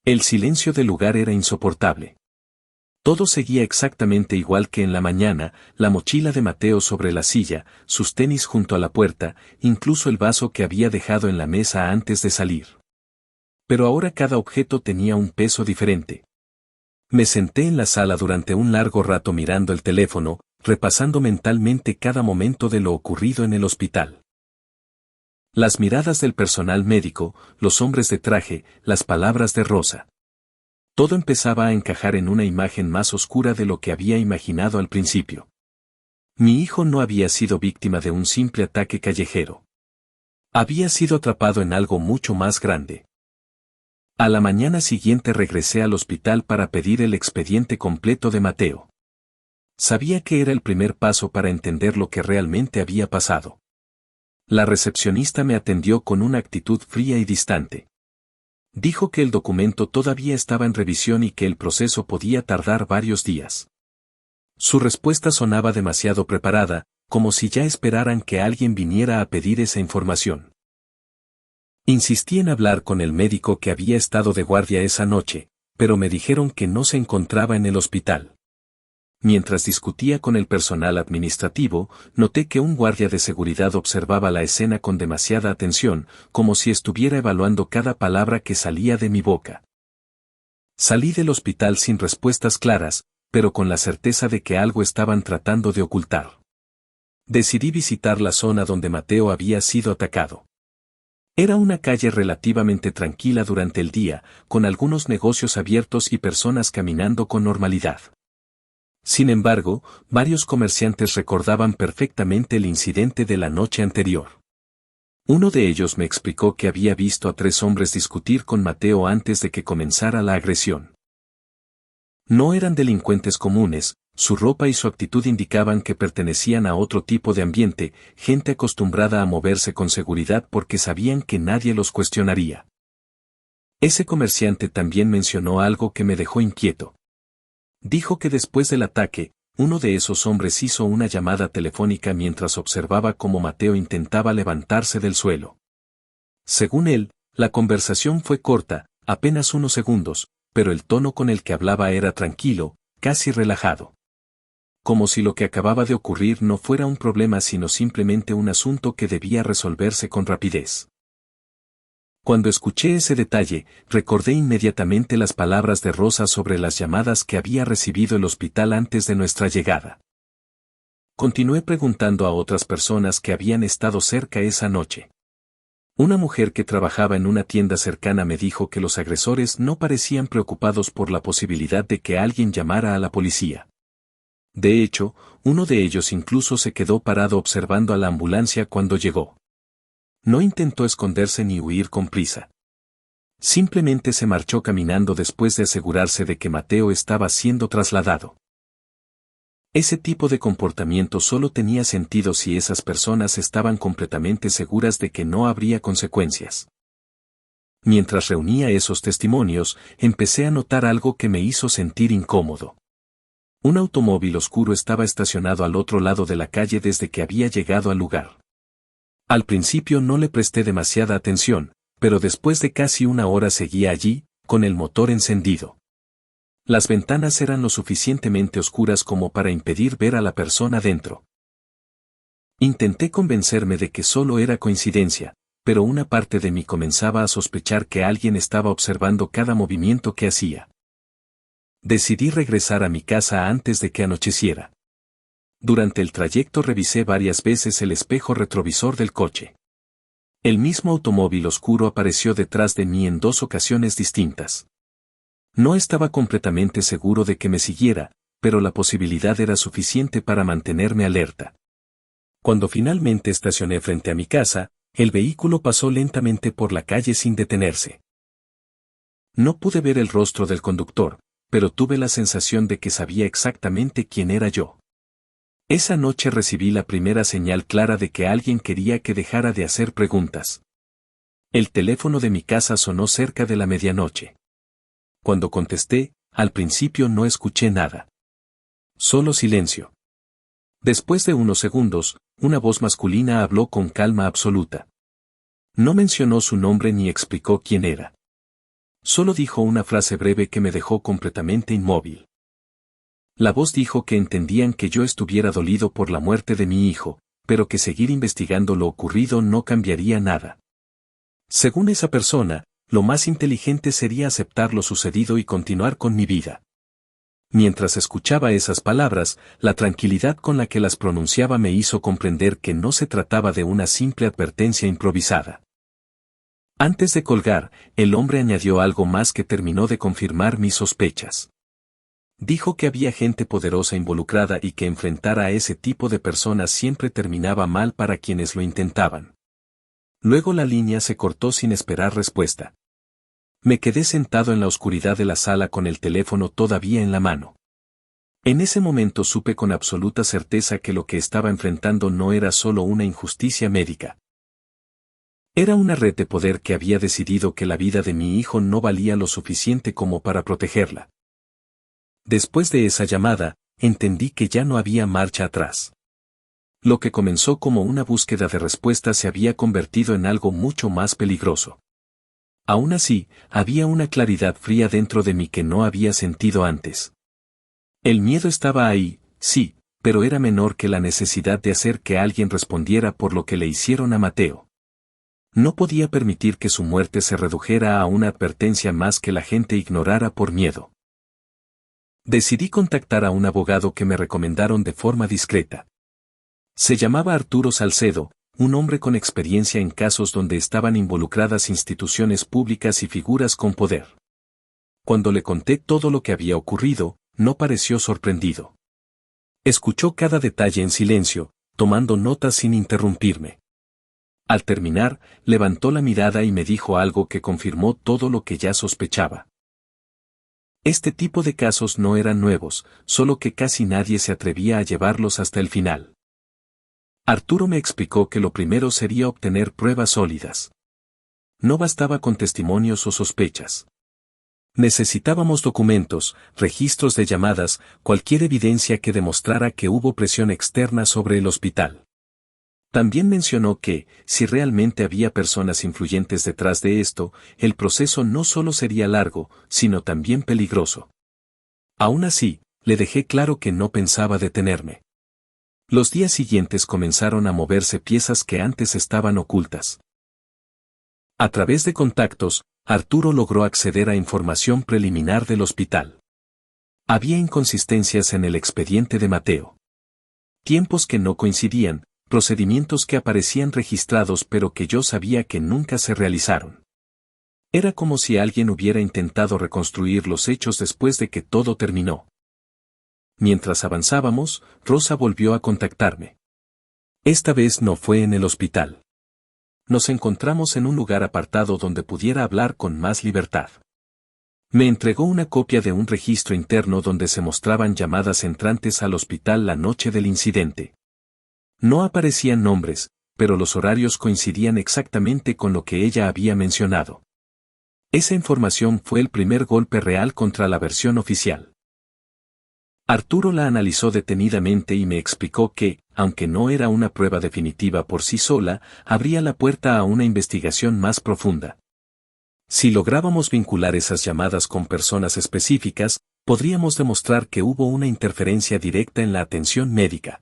El silencio del lugar era insoportable. Todo seguía exactamente igual que en la mañana, la mochila de Mateo sobre la silla, sus tenis junto a la puerta, incluso el vaso que había dejado en la mesa antes de salir. Pero ahora cada objeto tenía un peso diferente. Me senté en la sala durante un largo rato mirando el teléfono, repasando mentalmente cada momento de lo ocurrido en el hospital. Las miradas del personal médico, los hombres de traje, las palabras de Rosa. Todo empezaba a encajar en una imagen más oscura de lo que había imaginado al principio. Mi hijo no había sido víctima de un simple ataque callejero. Había sido atrapado en algo mucho más grande. A la mañana siguiente regresé al hospital para pedir el expediente completo de Mateo. Sabía que era el primer paso para entender lo que realmente había pasado. La recepcionista me atendió con una actitud fría y distante. Dijo que el documento todavía estaba en revisión y que el proceso podía tardar varios días. Su respuesta sonaba demasiado preparada, como si ya esperaran que alguien viniera a pedir esa información. Insistí en hablar con el médico que había estado de guardia esa noche, pero me dijeron que no se encontraba en el hospital. Mientras discutía con el personal administrativo, noté que un guardia de seguridad observaba la escena con demasiada atención, como si estuviera evaluando cada palabra que salía de mi boca. Salí del hospital sin respuestas claras, pero con la certeza de que algo estaban tratando de ocultar. Decidí visitar la zona donde Mateo había sido atacado. Era una calle relativamente tranquila durante el día, con algunos negocios abiertos y personas caminando con normalidad. Sin embargo, varios comerciantes recordaban perfectamente el incidente de la noche anterior. Uno de ellos me explicó que había visto a 3 hombres discutir con Mateo antes de que comenzara la agresión. No eran delincuentes comunes, su ropa y su actitud indicaban que pertenecían a otro tipo de ambiente, gente acostumbrada a moverse con seguridad porque sabían que nadie los cuestionaría. Ese comerciante también mencionó algo que me dejó inquieto. Dijo que después del ataque, uno de esos hombres hizo una llamada telefónica mientras observaba cómo Mateo intentaba levantarse del suelo. Según él, la conversación fue corta, apenas unos segundos, pero el tono con el que hablaba era tranquilo, casi relajado. Como si lo que acababa de ocurrir no fuera un problema sino simplemente un asunto que debía resolverse con rapidez. Cuando escuché ese detalle, recordé inmediatamente las palabras de Rosa sobre las llamadas que había recibido el hospital antes de nuestra llegada. Continué preguntando a otras personas que habían estado cerca esa noche. Una mujer que trabajaba en una tienda cercana me dijo que los agresores no parecían preocupados por la posibilidad de que alguien llamara a la policía. De hecho, uno de ellos incluso se quedó parado observando a la ambulancia cuando llegó. No intentó esconderse ni huir con prisa. Simplemente se marchó caminando después de asegurarse de que Mateo estaba siendo trasladado. Ese tipo de comportamiento solo tenía sentido si esas personas estaban completamente seguras de que no habría consecuencias. Mientras reunía esos testimonios, empecé a notar algo que me hizo sentir incómodo. Un automóvil oscuro estaba estacionado al otro lado de la calle desde que había llegado al lugar. Al principio no le presté demasiada atención, pero después de casi una hora seguía allí, con el motor encendido. Las ventanas eran lo suficientemente oscuras como para impedir ver a la persona dentro. Intenté convencerme de que solo era coincidencia, pero una parte de mí comenzaba a sospechar que alguien estaba observando cada movimiento que hacía. Decidí regresar a mi casa antes de que anocheciera. Durante el trayecto revisé varias veces el espejo retrovisor del coche. El mismo automóvil oscuro apareció detrás de mí en 2 ocasiones distintas. No estaba completamente seguro de que me siguiera, pero la posibilidad era suficiente para mantenerme alerta. Cuando finalmente estacioné frente a mi casa, el vehículo pasó lentamente por la calle sin detenerse. No pude ver el rostro del conductor, pero tuve la sensación de que sabía exactamente quién era yo. Esa noche recibí la primera señal clara de que alguien quería que dejara de hacer preguntas. El teléfono de mi casa sonó cerca de la medianoche. Cuando contesté, al principio no escuché nada. Solo silencio. Después de unos segundos, una voz masculina habló con calma absoluta. No mencionó su nombre ni explicó quién era. Solo dijo una frase breve que me dejó completamente inmóvil. La voz dijo que entendían que yo estuviera dolido por la muerte de mi hijo, pero que seguir investigando lo ocurrido no cambiaría nada. Según esa persona, lo más inteligente sería aceptar lo sucedido y continuar con mi vida. Mientras escuchaba esas palabras, la tranquilidad con la que las pronunciaba me hizo comprender que no se trataba de una simple advertencia improvisada. Antes de colgar, el hombre añadió algo más que terminó de confirmar mis sospechas. Dijo que había gente poderosa involucrada y que enfrentar a ese tipo de personas siempre terminaba mal para quienes lo intentaban. Luego la línea se cortó sin esperar respuesta. Me quedé sentado en la oscuridad de la sala con el teléfono todavía en la mano. En ese momento supe con absoluta certeza que lo que estaba enfrentando no era solo una injusticia médica. Era una red de poder que había decidido que la vida de mi hijo no valía lo suficiente como para protegerla. Después de esa llamada, entendí que ya no había marcha atrás. Lo que comenzó como una búsqueda de respuesta se había convertido en algo mucho más peligroso. Aún así, había una claridad fría dentro de mí que no había sentido antes. El miedo estaba ahí, sí, pero era menor que la necesidad de hacer que alguien respondiera por lo que le hicieron a Mateo. No podía permitir que su muerte se redujera a una advertencia más que la gente ignorara por miedo. Decidí contactar a un abogado que me recomendaron de forma discreta. Se llamaba Arturo Salcedo, un hombre con experiencia en casos donde estaban involucradas instituciones públicas y figuras con poder. Cuando le conté todo lo que había ocurrido, no pareció sorprendido. Escuchó cada detalle en silencio, tomando notas sin interrumpirme. Al terminar, levantó la mirada y me dijo algo que confirmó todo lo que ya sospechaba. Este tipo de casos no eran nuevos, solo que casi nadie se atrevía a llevarlos hasta el final. Arturo me explicó que lo primero sería obtener pruebas sólidas. No bastaba con testimonios o sospechas. Necesitábamos documentos, registros de llamadas, cualquier evidencia que demostrara que hubo presión externa sobre el hospital. También mencionó que, si realmente había personas influyentes detrás de esto, el proceso no solo sería largo, sino también peligroso. Aún así, le dejé claro que no pensaba detenerme. Los días siguientes comenzaron a moverse piezas que antes estaban ocultas. A través de contactos, Arturo logró acceder a información preliminar del hospital. Había inconsistencias en el expediente de Mateo. Tiempos que no coincidían, procedimientos que aparecían registrados pero que yo sabía que nunca se realizaron. Era como si alguien hubiera intentado reconstruir los hechos después de que todo terminó. Mientras avanzábamos, Rosa volvió a contactarme. Esta vez no fue en el hospital. Nos encontramos en un lugar apartado donde pudiera hablar con más libertad. Me entregó una copia de un registro interno donde se mostraban llamadas entrantes al hospital la noche del incidente. No aparecían nombres, pero los horarios coincidían exactamente con lo que ella había mencionado. Esa información fue el primer golpe real contra la versión oficial. Arturo la analizó detenidamente y me explicó que, aunque no era una prueba definitiva por sí sola, abría la puerta a una investigación más profunda. Si lográbamos vincular esas llamadas con personas específicas, podríamos demostrar que hubo una interferencia directa en la atención médica.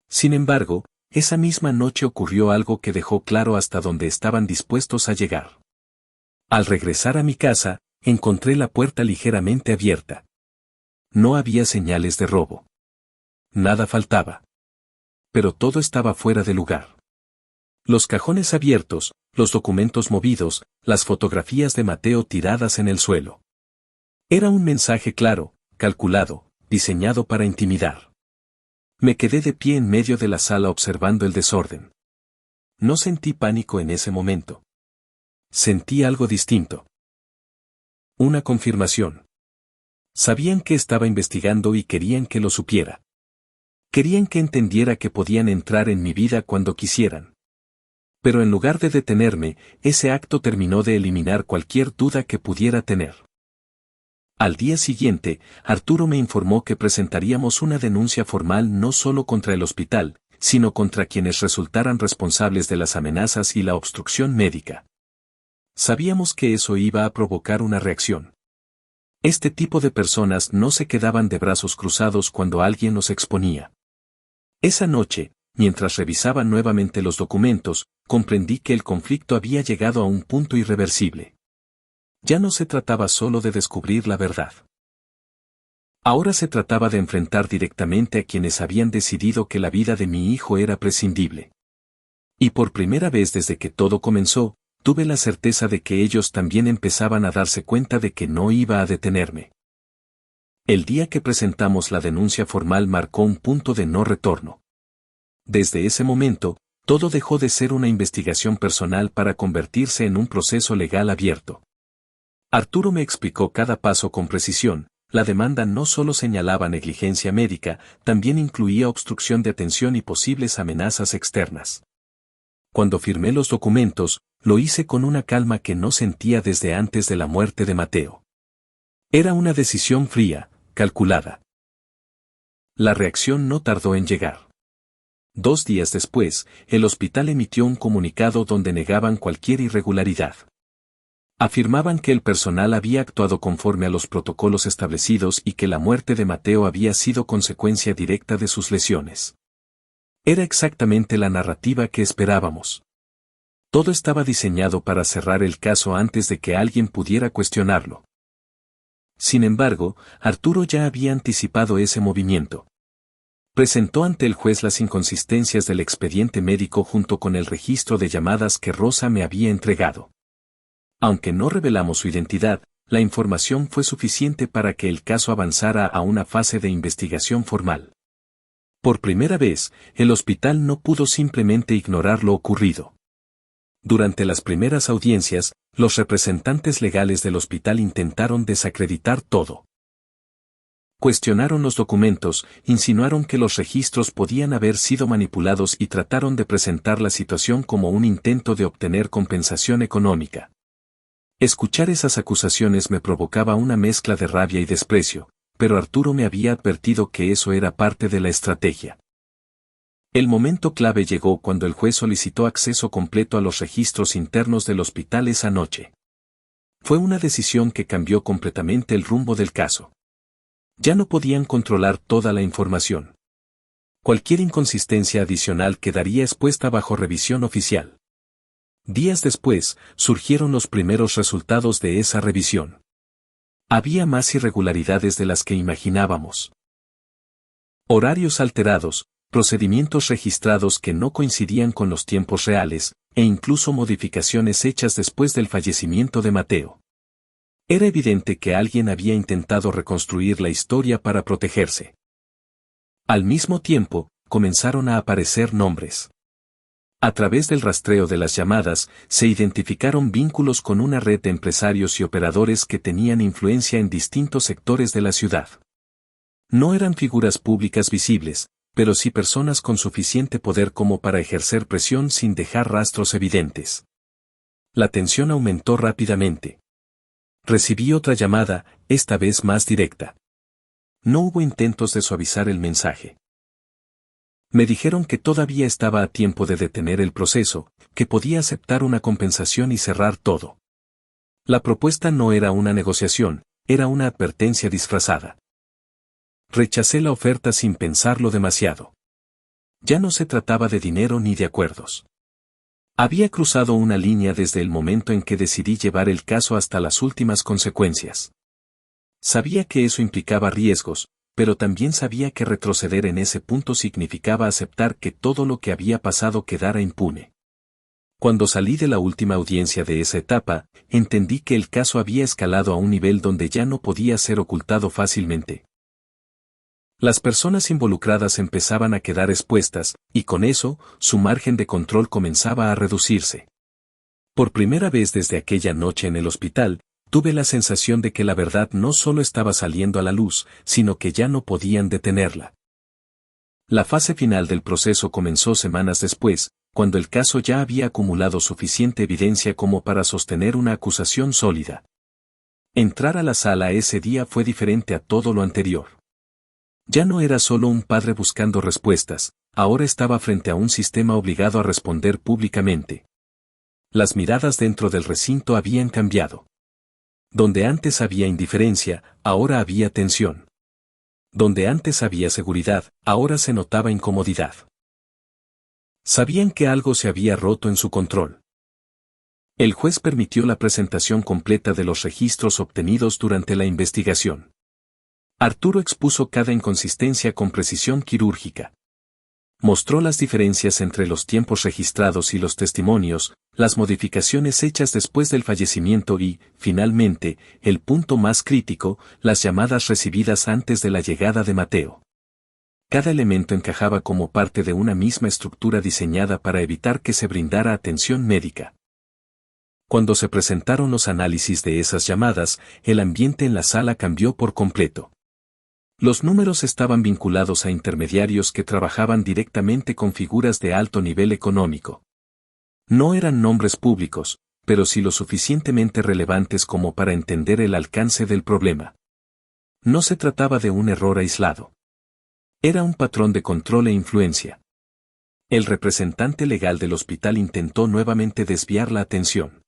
Sin embargo, esa misma noche ocurrió algo que dejó claro hasta dónde estaban dispuestos a llegar. Al regresar a mi casa, encontré la puerta ligeramente abierta. No había señales de robo. Nada faltaba. Pero todo estaba fuera de lugar. Los cajones abiertos, los documentos movidos, las fotografías de Mateo tiradas en el suelo. Era un mensaje claro, calculado, diseñado para intimidar. Me quedé de pie en medio de la sala observando el desorden. No sentí pánico en ese momento. Sentí algo distinto. Una confirmación. Sabían que estaba investigando y querían que lo supiera. Querían que entendiera que podían entrar en mi vida cuando quisieran. Pero en lugar de detenerme, ese acto terminó de eliminar cualquier duda que pudiera tener. Al día siguiente, Arturo me informó que presentaríamos una denuncia formal no solo contra el hospital, sino contra quienes resultaran responsables de las amenazas y la obstrucción médica. Sabíamos que eso iba a provocar una reacción. Este tipo de personas no se quedaban de brazos cruzados cuando alguien los exponía. Esa noche, mientras revisaba nuevamente los documentos, comprendí que el conflicto había llegado a un punto irreversible. Ya no se trataba solo de descubrir la verdad. Ahora se trataba de enfrentar directamente a quienes habían decidido que la vida de mi hijo era prescindible. Y por primera vez desde que todo comenzó, tuve la certeza de que ellos también empezaban a darse cuenta de que no iba a detenerme. El día que presentamos la denuncia formal marcó un punto de no retorno. Desde ese momento, todo dejó de ser una investigación personal para convertirse en un proceso legal abierto. Arturo me explicó cada paso con precisión. La demanda no solo señalaba negligencia médica, también incluía obstrucción de atención y posibles amenazas externas. Cuando firmé los documentos, lo hice con una calma que no sentía desde antes de la muerte de Mateo. Era una decisión fría, calculada. La reacción no tardó en llegar. 2 días después, el hospital emitió un comunicado donde negaban cualquier irregularidad. Afirmaban que el personal había actuado conforme a los protocolos establecidos y que la muerte de Mateo había sido consecuencia directa de sus lesiones. Era exactamente la narrativa que esperábamos. Todo estaba diseñado para cerrar el caso antes de que alguien pudiera cuestionarlo. Sin embargo, Arturo ya había anticipado ese movimiento. Presentó ante el juez las inconsistencias del expediente médico junto con el registro de llamadas que Rosa me había entregado. Aunque no revelamos su identidad, la información fue suficiente para que el caso avanzara a una fase de investigación formal. Por primera vez, el hospital no pudo simplemente ignorar lo ocurrido. Durante las primeras audiencias, los representantes legales del hospital intentaron desacreditar todo. Cuestionaron los documentos, insinuaron que los registros podían haber sido manipulados y trataron de presentar la situación como un intento de obtener compensación económica. Escuchar esas acusaciones me provocaba una mezcla de rabia y desprecio, pero Arturo me había advertido que eso era parte de la estrategia. El momento clave llegó cuando el juez solicitó acceso completo a los registros internos del hospital esa noche. Fue una decisión que cambió completamente el rumbo del caso. Ya no podían controlar toda la información. Cualquier inconsistencia adicional quedaría expuesta bajo revisión oficial. Días después, surgieron los primeros resultados de esa revisión. Había más irregularidades de las que imaginábamos. Horarios alterados, procedimientos registrados que no coincidían con los tiempos reales, e incluso modificaciones hechas después del fallecimiento de Mateo. Era evidente que alguien había intentado reconstruir la historia para protegerse. Al mismo tiempo, comenzaron a aparecer nombres. A través del rastreo de las llamadas, se identificaron vínculos con una red de empresarios y operadores que tenían influencia en distintos sectores de la ciudad. No eran figuras públicas visibles, pero sí personas con suficiente poder como para ejercer presión sin dejar rastros evidentes. La tensión aumentó rápidamente. Recibí otra llamada, esta vez más directa. No hubo intentos de suavizar el mensaje. Me dijeron que todavía estaba a tiempo de detener el proceso, que podía aceptar una compensación y cerrar todo. La propuesta no era una negociación, era una advertencia disfrazada. Rechacé la oferta sin pensarlo demasiado. Ya no se trataba de dinero ni de acuerdos. Había cruzado una línea desde el momento en que decidí llevar el caso hasta las últimas consecuencias. Sabía que eso implicaba riesgos, pero también sabía que retroceder en ese punto significaba aceptar que todo lo que había pasado quedara impune. Cuando salí de la última audiencia de esa etapa, entendí que el caso había escalado a un nivel donde ya no podía ser ocultado fácilmente. Las personas involucradas empezaban a quedar expuestas, y con eso, su margen de control comenzaba a reducirse. Por primera vez desde aquella noche en el hospital, tuve la sensación de que la verdad no solo estaba saliendo a la luz, sino que ya no podían detenerla. La fase final del proceso comenzó semanas después, cuando el caso ya había acumulado suficiente evidencia como para sostener una acusación sólida. Entrar a la sala ese día fue diferente a todo lo anterior. Ya no era solo un padre buscando respuestas, ahora estaba frente a un sistema obligado a responder públicamente. Las miradas dentro del recinto habían cambiado. Donde antes había indiferencia, ahora había tensión. Donde antes había seguridad, ahora se notaba incomodidad. Sabían que algo se había roto en su control. El juez permitió la presentación completa de los registros obtenidos durante la investigación. Arturo expuso cada inconsistencia con precisión quirúrgica. Mostró las diferencias entre los tiempos registrados y los testimonios, las modificaciones hechas después del fallecimiento y, finalmente, el punto más crítico, las llamadas recibidas antes de la llegada de Mateo. Cada elemento encajaba como parte de una misma estructura diseñada para evitar que se brindara atención médica. Cuando se presentaron los análisis de esas llamadas, el ambiente en la sala cambió por completo. Los números estaban vinculados a intermediarios que trabajaban directamente con figuras de alto nivel económico. No eran nombres públicos, pero sí lo suficientemente relevantes como para entender el alcance del problema. No se trataba de un error aislado. Era un patrón de control e influencia. El representante legal del hospital intentó nuevamente desviar la atención.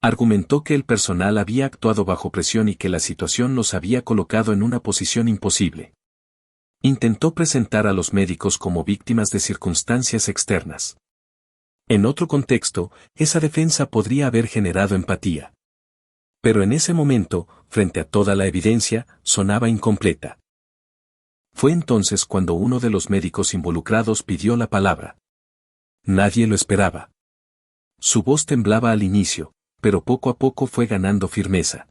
Argumentó que el personal había actuado bajo presión y que la situación los había colocado en una posición imposible. Intentó presentar a los médicos como víctimas de circunstancias externas. En otro contexto, esa defensa podría haber generado empatía. Pero en ese momento, frente a toda la evidencia, sonaba incompleta. Fue entonces cuando uno de los médicos involucrados pidió la palabra. Nadie lo esperaba. Su voz temblaba al inicio, pero poco a poco fue ganando firmeza.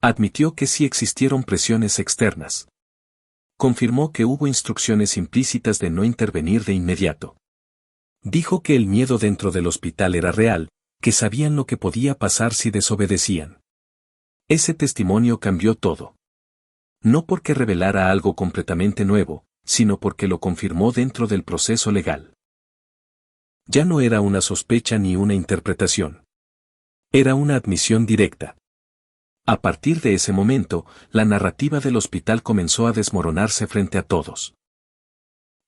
Admitió que sí existieron presiones externas. Confirmó que hubo instrucciones implícitas de no intervenir de inmediato. Dijo que el miedo dentro del hospital era real, que sabían lo que podía pasar si desobedecían. Ese testimonio cambió todo. No porque revelara algo completamente nuevo, sino porque lo confirmó dentro del proceso legal. Ya no era una sospecha ni una interpretación. Era una admisión directa. A partir de ese momento, la narrativa del hospital comenzó a desmoronarse frente a todos.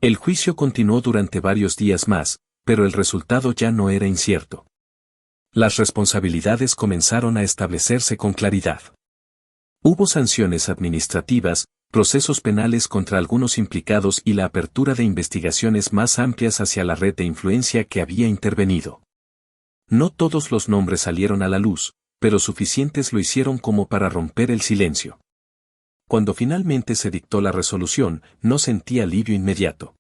El juicio continuó durante varios días más, pero el resultado ya no era incierto. Las responsabilidades comenzaron a establecerse con claridad. Hubo sanciones administrativas, procesos penales contra algunos implicados y la apertura de investigaciones más amplias hacia la red de influencia que había intervenido. No todos los nombres salieron a la luz, pero suficientes lo hicieron como para romper el silencio. Cuando finalmente se dictó la resolución, no sentí alivio inmediato.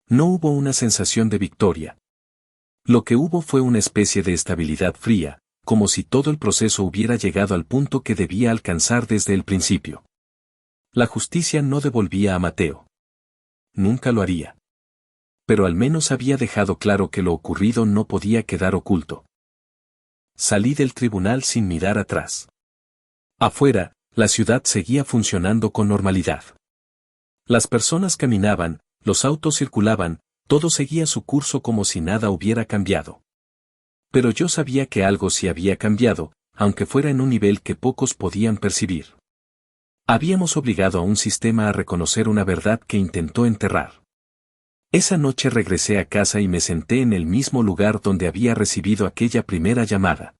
No hubo una sensación de victoria. Lo que hubo fue una especie de estabilidad fría, como si todo el proceso hubiera llegado al punto que debía alcanzar desde el principio. La justicia no devolvía a Mateo. Nunca lo haría. Pero al menos había dejado claro que lo ocurrido no podía quedar oculto. Salí del tribunal sin mirar atrás. Afuera, la ciudad seguía funcionando con normalidad. Las personas caminaban, los autos circulaban, todo seguía su curso como si nada hubiera cambiado. Pero yo sabía que algo sí había cambiado, aunque fuera en un nivel que pocos podían percibir. Habíamos obligado a un sistema a reconocer una verdad que intentó enterrar. Esa noche regresé a casa y me senté en el mismo lugar donde había recibido aquella primera llamada.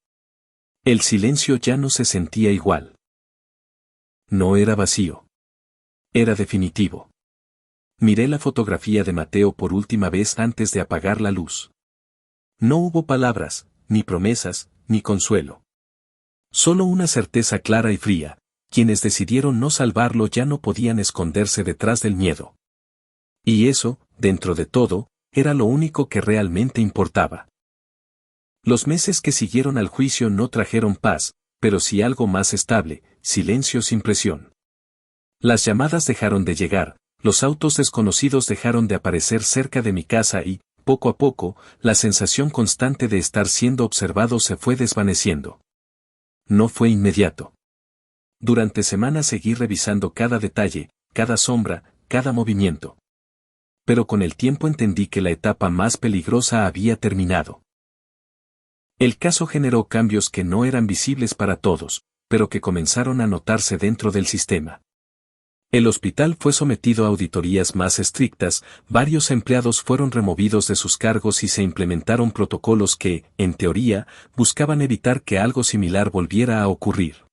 El silencio ya no se sentía igual. No era vacío. Era definitivo. Miré la fotografía de Mateo por última vez antes de apagar la luz. No hubo palabras, ni promesas, ni consuelo. Solo una certeza clara y fría: quienes decidieron no salvarlo ya no podían esconderse detrás del miedo. Y eso, dentro de todo, era lo único que realmente importaba. Los meses que siguieron al juicio no trajeron paz, pero sí algo más estable: silencio sin presión. Las llamadas dejaron de llegar, los autos desconocidos dejaron de aparecer cerca de mi casa y, poco a poco, la sensación constante de estar siendo observado se fue desvaneciendo. No fue inmediato. Durante semanas seguí revisando cada detalle, cada sombra, cada movimiento. Pero con el tiempo entendí que la etapa más peligrosa había terminado. El caso generó cambios que no eran visibles para todos, pero que comenzaron a notarse dentro del sistema. El hospital fue sometido a auditorías más estrictas, varios empleados fueron removidos de sus cargos y se implementaron protocolos que, en teoría, buscaban evitar que algo similar volviera a ocurrir.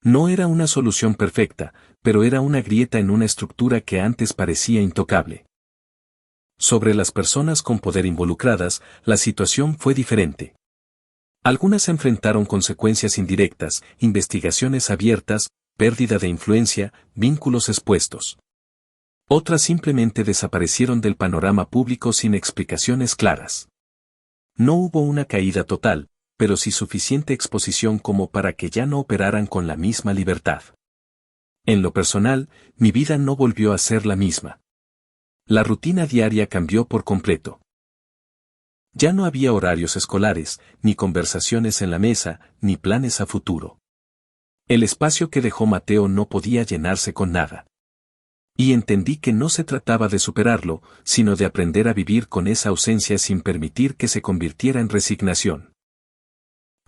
No era una solución perfecta, pero era una grieta en una estructura que antes parecía intocable. Sobre las personas con poder involucradas, la situación fue diferente. Algunas enfrentaron consecuencias indirectas, investigaciones abiertas, pérdida de influencia, vínculos expuestos. Otras simplemente desaparecieron del panorama público sin explicaciones claras. No hubo una caída total, pero sí suficiente exposición como para que ya no operaran con la misma libertad. En lo personal, mi vida no volvió a ser la misma. La rutina diaria cambió por completo. Ya no había horarios escolares, ni conversaciones en la mesa, ni planes a futuro. El espacio que dejó Mateo no podía llenarse con nada. Y entendí que no se trataba de superarlo, sino de aprender a vivir con esa ausencia sin permitir que se convirtiera en resignación.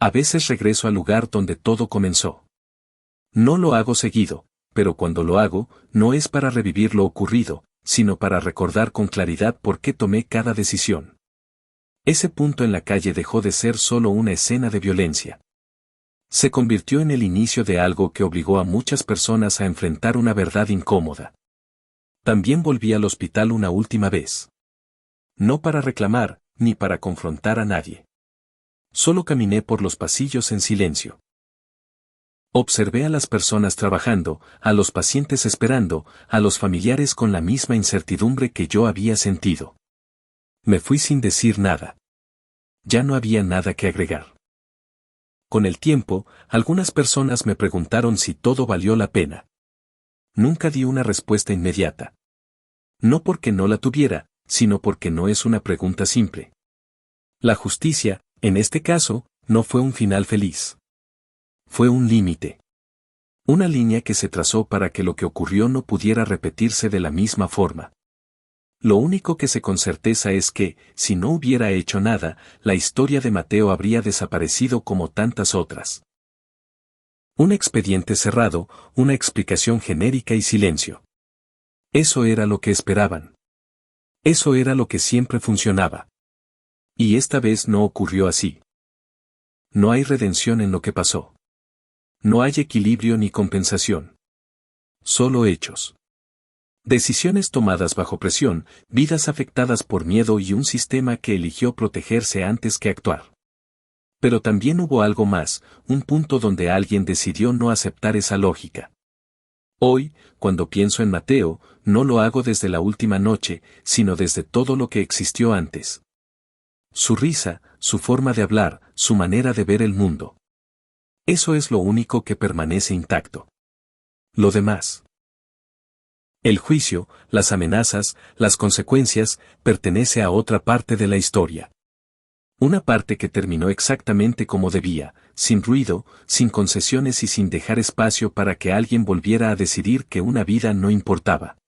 A veces regreso al lugar donde todo comenzó. No lo hago seguido, pero cuando lo hago, no es para revivir lo ocurrido, sino para recordar con claridad por qué tomé cada decisión. Ese punto en la calle dejó de ser solo una escena de violencia. Se convirtió en el inicio de algo que obligó a muchas personas a enfrentar una verdad incómoda. También volví al hospital una última vez. No para reclamar, ni para confrontar a nadie. Solo caminé por los pasillos en silencio. Observé a las personas trabajando, a los pacientes esperando, a los familiares con la misma incertidumbre que yo había sentido. Me fui sin decir nada. Ya no había nada que agregar. Con el tiempo, algunas personas me preguntaron si todo valió la pena. Nunca di una respuesta inmediata. No porque no la tuviera, sino porque no es una pregunta simple. La justicia, en este caso, no fue un final feliz. Fue un límite. Una línea que se trazó para que lo que ocurrió no pudiera repetirse de la misma forma. Lo único que sé con certeza es que, si no hubiera hecho nada, la historia de Mateo habría desaparecido como tantas otras. Un expediente cerrado, una explicación genérica y silencio. Eso era lo que esperaban. Eso era lo que siempre funcionaba. Y esta vez no ocurrió así. No hay redención en lo que pasó. No hay equilibrio ni compensación. Solo hechos. Decisiones tomadas bajo presión, vidas afectadas por miedo y un sistema que eligió protegerse antes que actuar. Pero también hubo algo más, un punto donde alguien decidió no aceptar esa lógica. Hoy, cuando pienso en Mateo, no lo hago desde la última noche, sino desde todo lo que existió antes. Su risa, su forma de hablar, su manera de ver el mundo. Eso es lo único que permanece intacto. Lo demás. El juicio, las amenazas, las consecuencias, pertenece a otra parte de la historia. Una parte que terminó exactamente como debía, sin ruido, sin concesiones y sin dejar espacio para que alguien volviera a decidir que una vida no importaba.